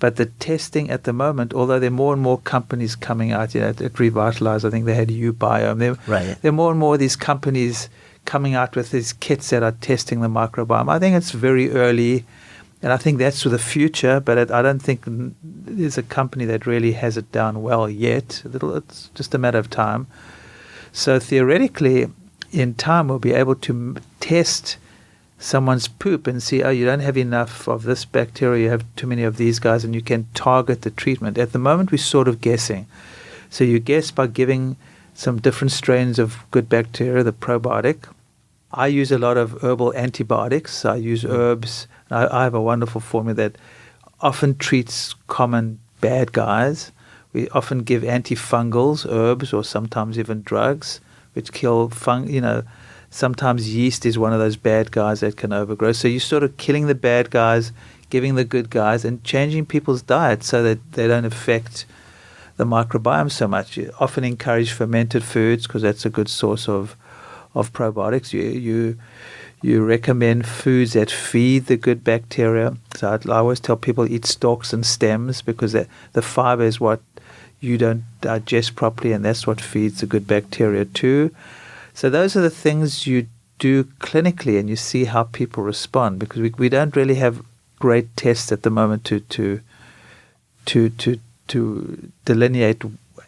but the testing at the moment, although there are more and more companies coming out, at Revitalize, I think they had Ubiome. Right. There are more and more of these companies coming out with these kits that are testing the microbiome. I think it's very early, and I think that's for the future, but I don't think there's a company that really has it down well yet. It's just a matter of time. So theoretically, in time, we'll be able to test someone's poop and see, you don't have enough of this bacteria, you have too many of these guys, and you can target the treatment. At the moment, we're sort of guessing. So you guess by giving some different strains of good bacteria, the probiotic. I use a lot of herbal antibiotics. I use herbs. I have a wonderful formula that often treats common bad guys. We often give antifungals, herbs, or sometimes even drugs, which kill sometimes yeast is one of those bad guys that can overgrow. So you're sort of killing the bad guys, giving the good guys, and changing people's diet so that they don't affect the microbiome so much. You often encourage fermented foods because that's a good source of probiotics. You recommend foods that feed the good bacteria. So I always tell people eat stalks and stems because the fiber is what you don't digest properly, and that's what feeds the good bacteria too. So those are the things you do clinically, and you see how people respond, because we don't really have great tests at the moment to delineate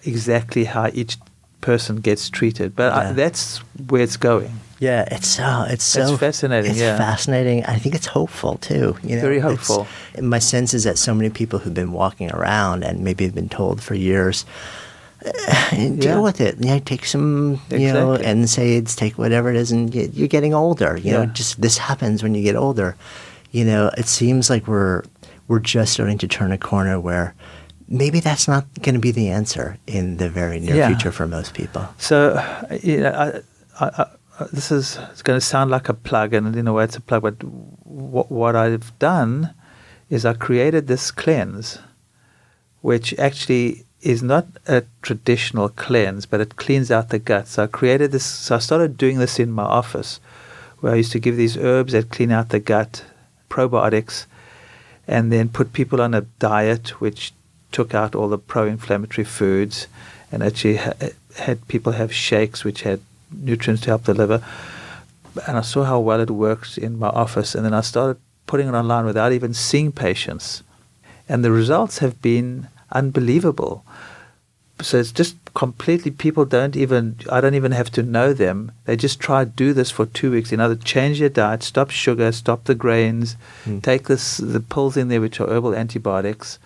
exactly how each person gets treated. But that's where it's going. Yeah, it's so fascinating. It's fascinating. I think it's hopeful too. Very hopeful. My sense is that so many people who've been walking around and maybe have been told for years, deal with it. Take some, NSAIDs, take whatever it is, and you're getting older. You know, just this happens when you get older. It seems like we're just starting to turn a corner where maybe that's not going to be the answer in the very near future for most people. So, this is going to sound like a plug, and in a way it's a plug, but what I've done is I created this cleanse, which actually is not a traditional cleanse, but it cleans out the gut. So I created this. So I started doing this in my office, where I used to give these herbs that clean out the gut, probiotics, and then put people on a diet which took out all the pro-inflammatory foods, and actually had people have shakes which had nutrients to help the liver. And I saw how well it worked in my office, and then I started putting it online without even seeing patients, and the results have been unbelievable. So it's just completely, I don't even have to know them. They just try to do this for 2 weeks. Change their diet, stop sugar, stop the grains, take the pills in there which are herbal antibiotics,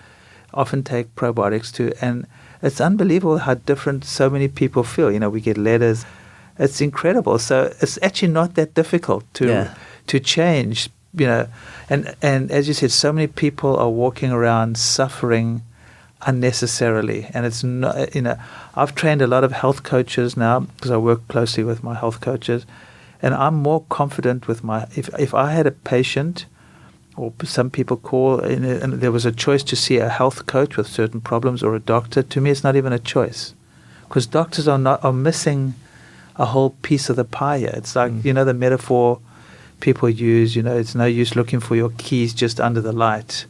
often take probiotics too. And it's unbelievable how different so many people feel. We get letters. It's incredible. So it's actually not that difficult to change, And as you said, so many people are walking around suffering unnecessarily, and it's not. I've trained a lot of health coaches now because I work closely with my health coaches, and I'm more confident with if I had a patient, or some people call and there was a choice to see a health coach with certain problems or a doctor. To me, it's not even a choice, because doctors are missing a whole piece of the pie here. It's like the metaphor people use. It's no use looking for your keys just under the light.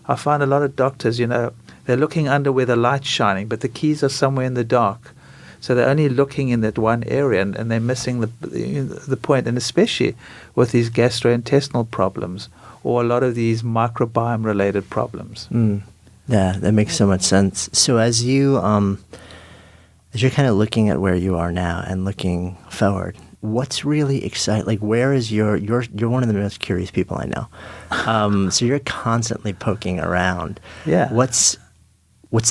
I find a lot of doctors, they're looking under where the light's shining, but the keys are somewhere in the dark. So they're only looking in that one area, and they're missing the point. And especially with these gastrointestinal problems, or a lot of these microbiome-related problems. Yeah, that makes so much sense. So as you're kind of looking at where you are now and looking forward, what's really exciting? Like, where is you're one of the most curious people I know. So you're constantly poking around. Yeah. What's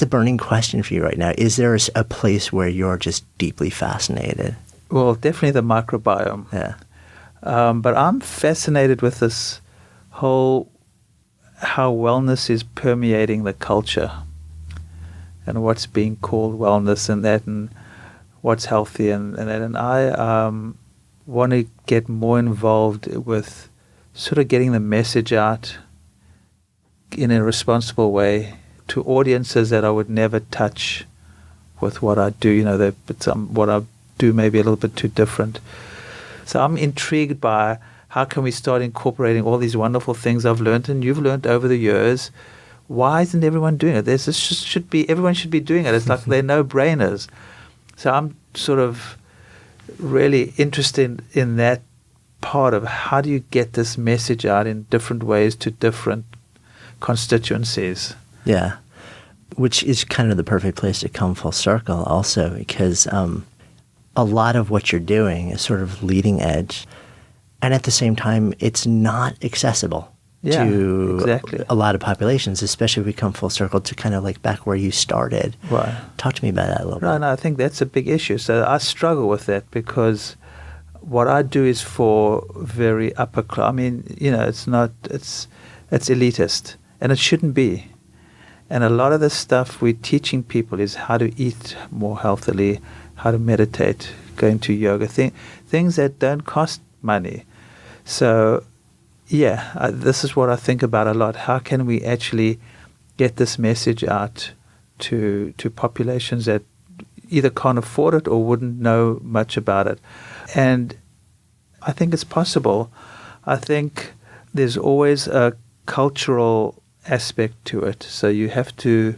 the burning question for you right now? Is there a place where you're just deeply fascinated? Well, definitely the microbiome. Yeah. But I'm fascinated with this whole, how wellness is permeating the culture, and what's being called wellness, and that, and what's healthy, and that. And I want to get more involved with sort of getting the message out in a responsible way to audiences that I would never touch with what I do. What I do may be a little bit too different. So I'm intrigued by how can we start incorporating all these wonderful things I've learned and you've learned over the years. Why isn't everyone doing it? Everyone should be doing it. It's like they're no-brainers. So I'm sort of really interested in that part of how do you get this message out in different ways to different constituencies. Yeah, which is kind of the perfect place to come full circle also, because a lot of what you're doing is sort of leading edge, and at the same time, it's not accessible to a lot of populations, especially if we come full circle to kind of like back where you started. Right. Talk to me about that a little bit. No, I think that's a big issue. So I struggle with that because what I do is for very upper class. I mean, it's elitist, and it shouldn't be. And a lot of the stuff we're teaching people is how to eat more healthily, how to meditate, going to yoga, things that don't cost money. So, this is what I think about a lot. How can we actually get this message out to populations that either can't afford it or wouldn't know much about it? And I think it's possible. I think there's always a cultural aspect to it. So you have to,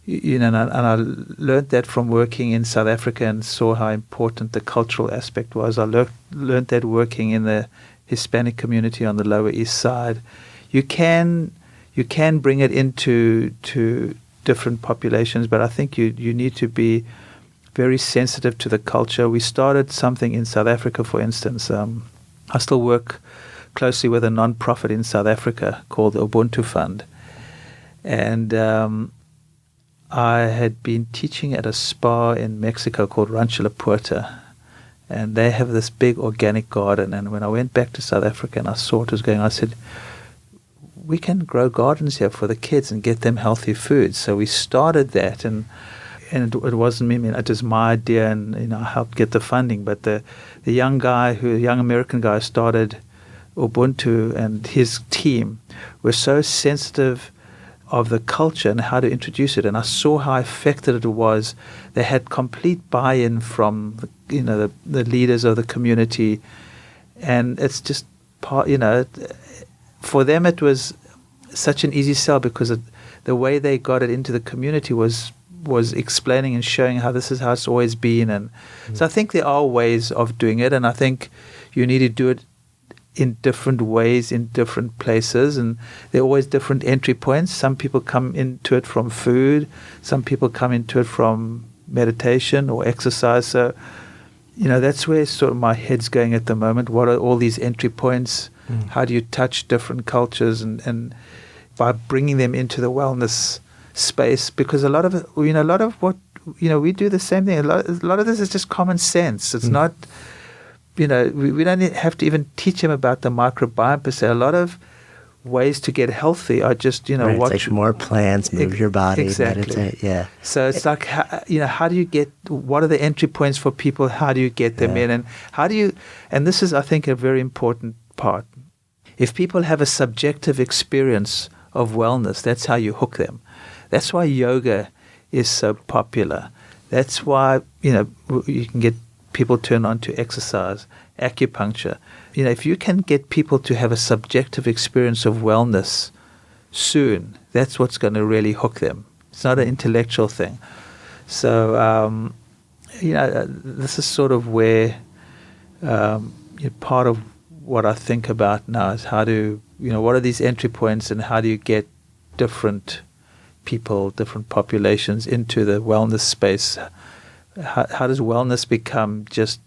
I learned that from working in South Africa and saw how important the cultural aspect was. I learned that working in the Hispanic community on the Lower East Side. You can bring it into different populations, but I think you need to be very sensitive to the culture. We started something in South Africa, for instance. I still work closely with a non-profit in South Africa called the Ubuntu Fund. And I had been teaching at a spa in Mexico called Rancho La Puerta. And they have this big organic garden. And when I went back to South Africa and I saw what was going on, I said, we can grow gardens here for the kids and get them healthy food. So we started that, and it wasn't me. It was my idea, and I helped get the funding. But the young American guy started Ubuntu, and his team were so sensitive of the culture and how to introduce it. And I saw how effective it was. They had complete buy-in from the leaders of the community, and it's just for them it was such an easy sell because the way they got it into the community was explaining and showing how this is how it's always been. And so I think there are ways of doing it, and I think you need to do it in different ways in different places, and there are always different entry points. Some people come into it from food, some people come into it from meditation or exercise. So that's where sort of my head's going at the moment. What are all these entry points? How do you touch different cultures, and by bringing them into the wellness space? Because a lot of what we do the same thing. A lot of this is just common sense. It's not, we don't have to even teach them about the microbiome per se. A lot of ways to get healthy are just right, watch it's like more plants, move your body, exactly. meditate. Yeah. So it's like how do you get? What are the entry points for people? How do you get them in? And how do you? And this is, I think, a very important part. If people have a subjective experience of wellness, that's how you hook them. That's why yoga is so popular. That's why you can get people turned on to exercise, acupuncture. If you can get people to have a subjective experience of wellness soon, that's what's going to really hook them. It's not an intellectual thing. So, this is sort of where part of what I think about now is how to, what are these entry points and how do you get different people, different populations into the wellness space? How does wellness become just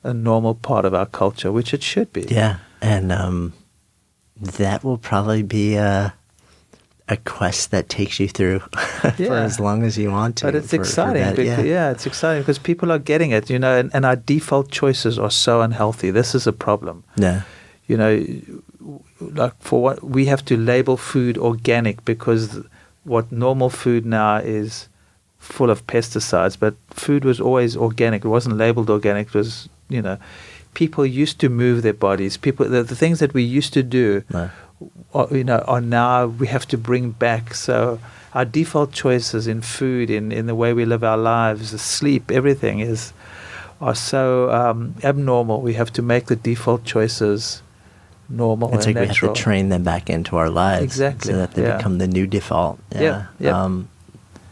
a normal part of our culture, which it should be? Yeah, and that will probably be a quest that takes you through for as long as you want to. But it's exciting. It's exciting because people are getting it, and our default choices are so unhealthy. This is a problem. Yeah. Like for what we have to label food organic because what normal food now is full of pesticides, but food was always organic. It wasn't labeled organic. It was, people used to move their bodies. The things that we used to do, are now we have to bring back. So our default choices in food, in the way we live our lives, the sleep, everything are so abnormal. We have to make the default choices normal it's and like natural. We have to train them back into our lives. Exactly. So that they become the new default. Yeah.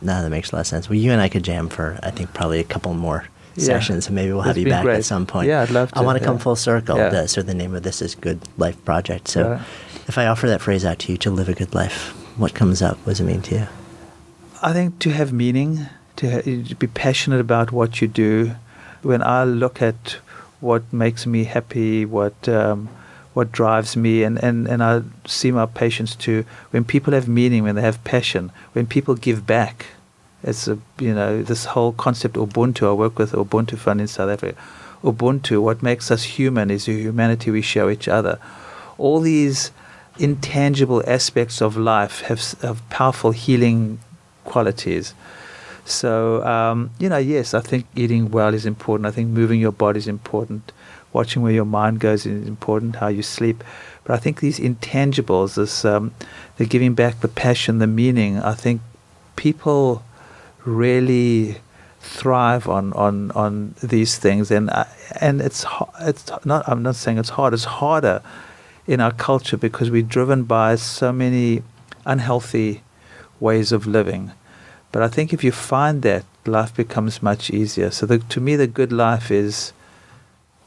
No, that makes a lot of sense. Well, you and I could jam for, I think, probably a couple more sessions, and maybe we'll have you back at some point. Yeah, I'd love to. I want to come full circle. Yeah. So the name of this is Good Life Project. So if I offer that phrase out to you, to live a good life, what comes up? What does it mean to you? I think to have meaning, to be passionate about what you do. When I look at what makes me happy, what drives me, and I see my patients too. When people have meaning, when they have passion, when people give back, it's this whole concept Ubuntu. I work with the Ubuntu Fund in South Africa. Ubuntu, what makes us human is the humanity we show each other. All these intangible aspects of life have powerful healing qualities. So, yes, I think eating well is important. I think moving your body is important. Watching where your mind goes is important, how you sleep. But I think these intangibles, the giving back, the passion, the meaning, I think people really thrive on these things. And it's not. I'm not saying it's hard. It's harder in our culture because we're driven by so many unhealthy ways of living. But I think if you find that, life becomes much easier. So to me, the good life is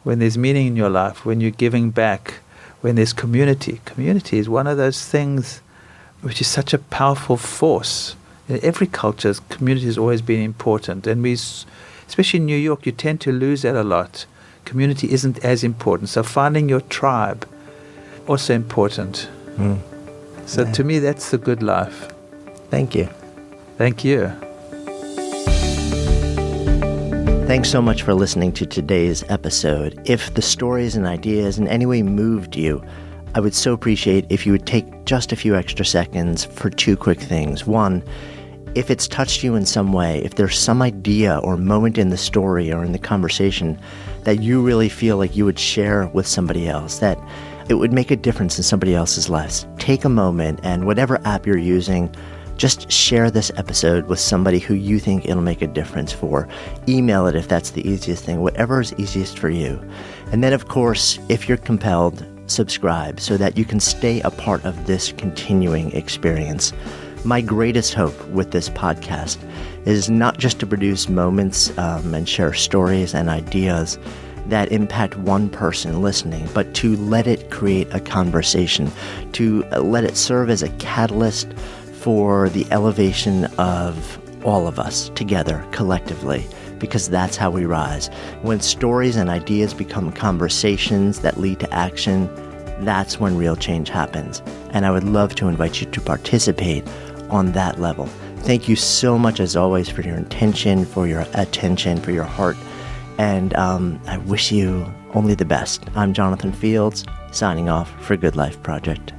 when there's meaning in your life, when you're giving back, when there's community. Community is one of those things which is such a powerful force. In every culture, community has always been important. And especially in New York, you tend to lose that a lot. Community isn't as important. So finding your tribe, also important. So to me, that's the good life. Thank you. Thank you. Thanks so much for listening to today's episode. If the stories and ideas in any way moved you, I would so appreciate if you would take just a few extra seconds for two quick things. One, if it's touched you in some way, if there's some idea or moment in the story or in the conversation that you really feel like you would share with somebody else, that it would make a difference in somebody else's lives, take a moment and whatever app you're using, just share this episode with somebody who you think it'll make a difference for. Email it if that's the easiest thing, whatever is easiest for you. And then, of course, if you're compelled, subscribe so that you can stay a part of this continuing experience. My greatest hope with this podcast is not just to produce moments and share stories and ideas that impact one person listening, but to let it create a conversation, to let it serve as a catalyst for the elevation of all of us together, collectively, because that's how we rise. When stories and ideas become conversations that lead to action, that's when real change happens. And I would love to invite you to participate on that level. Thank you so much, as always, for your intention, for your attention, for your heart. And I wish you only the best. I'm Jonathan Fields, signing off for Good Life Project.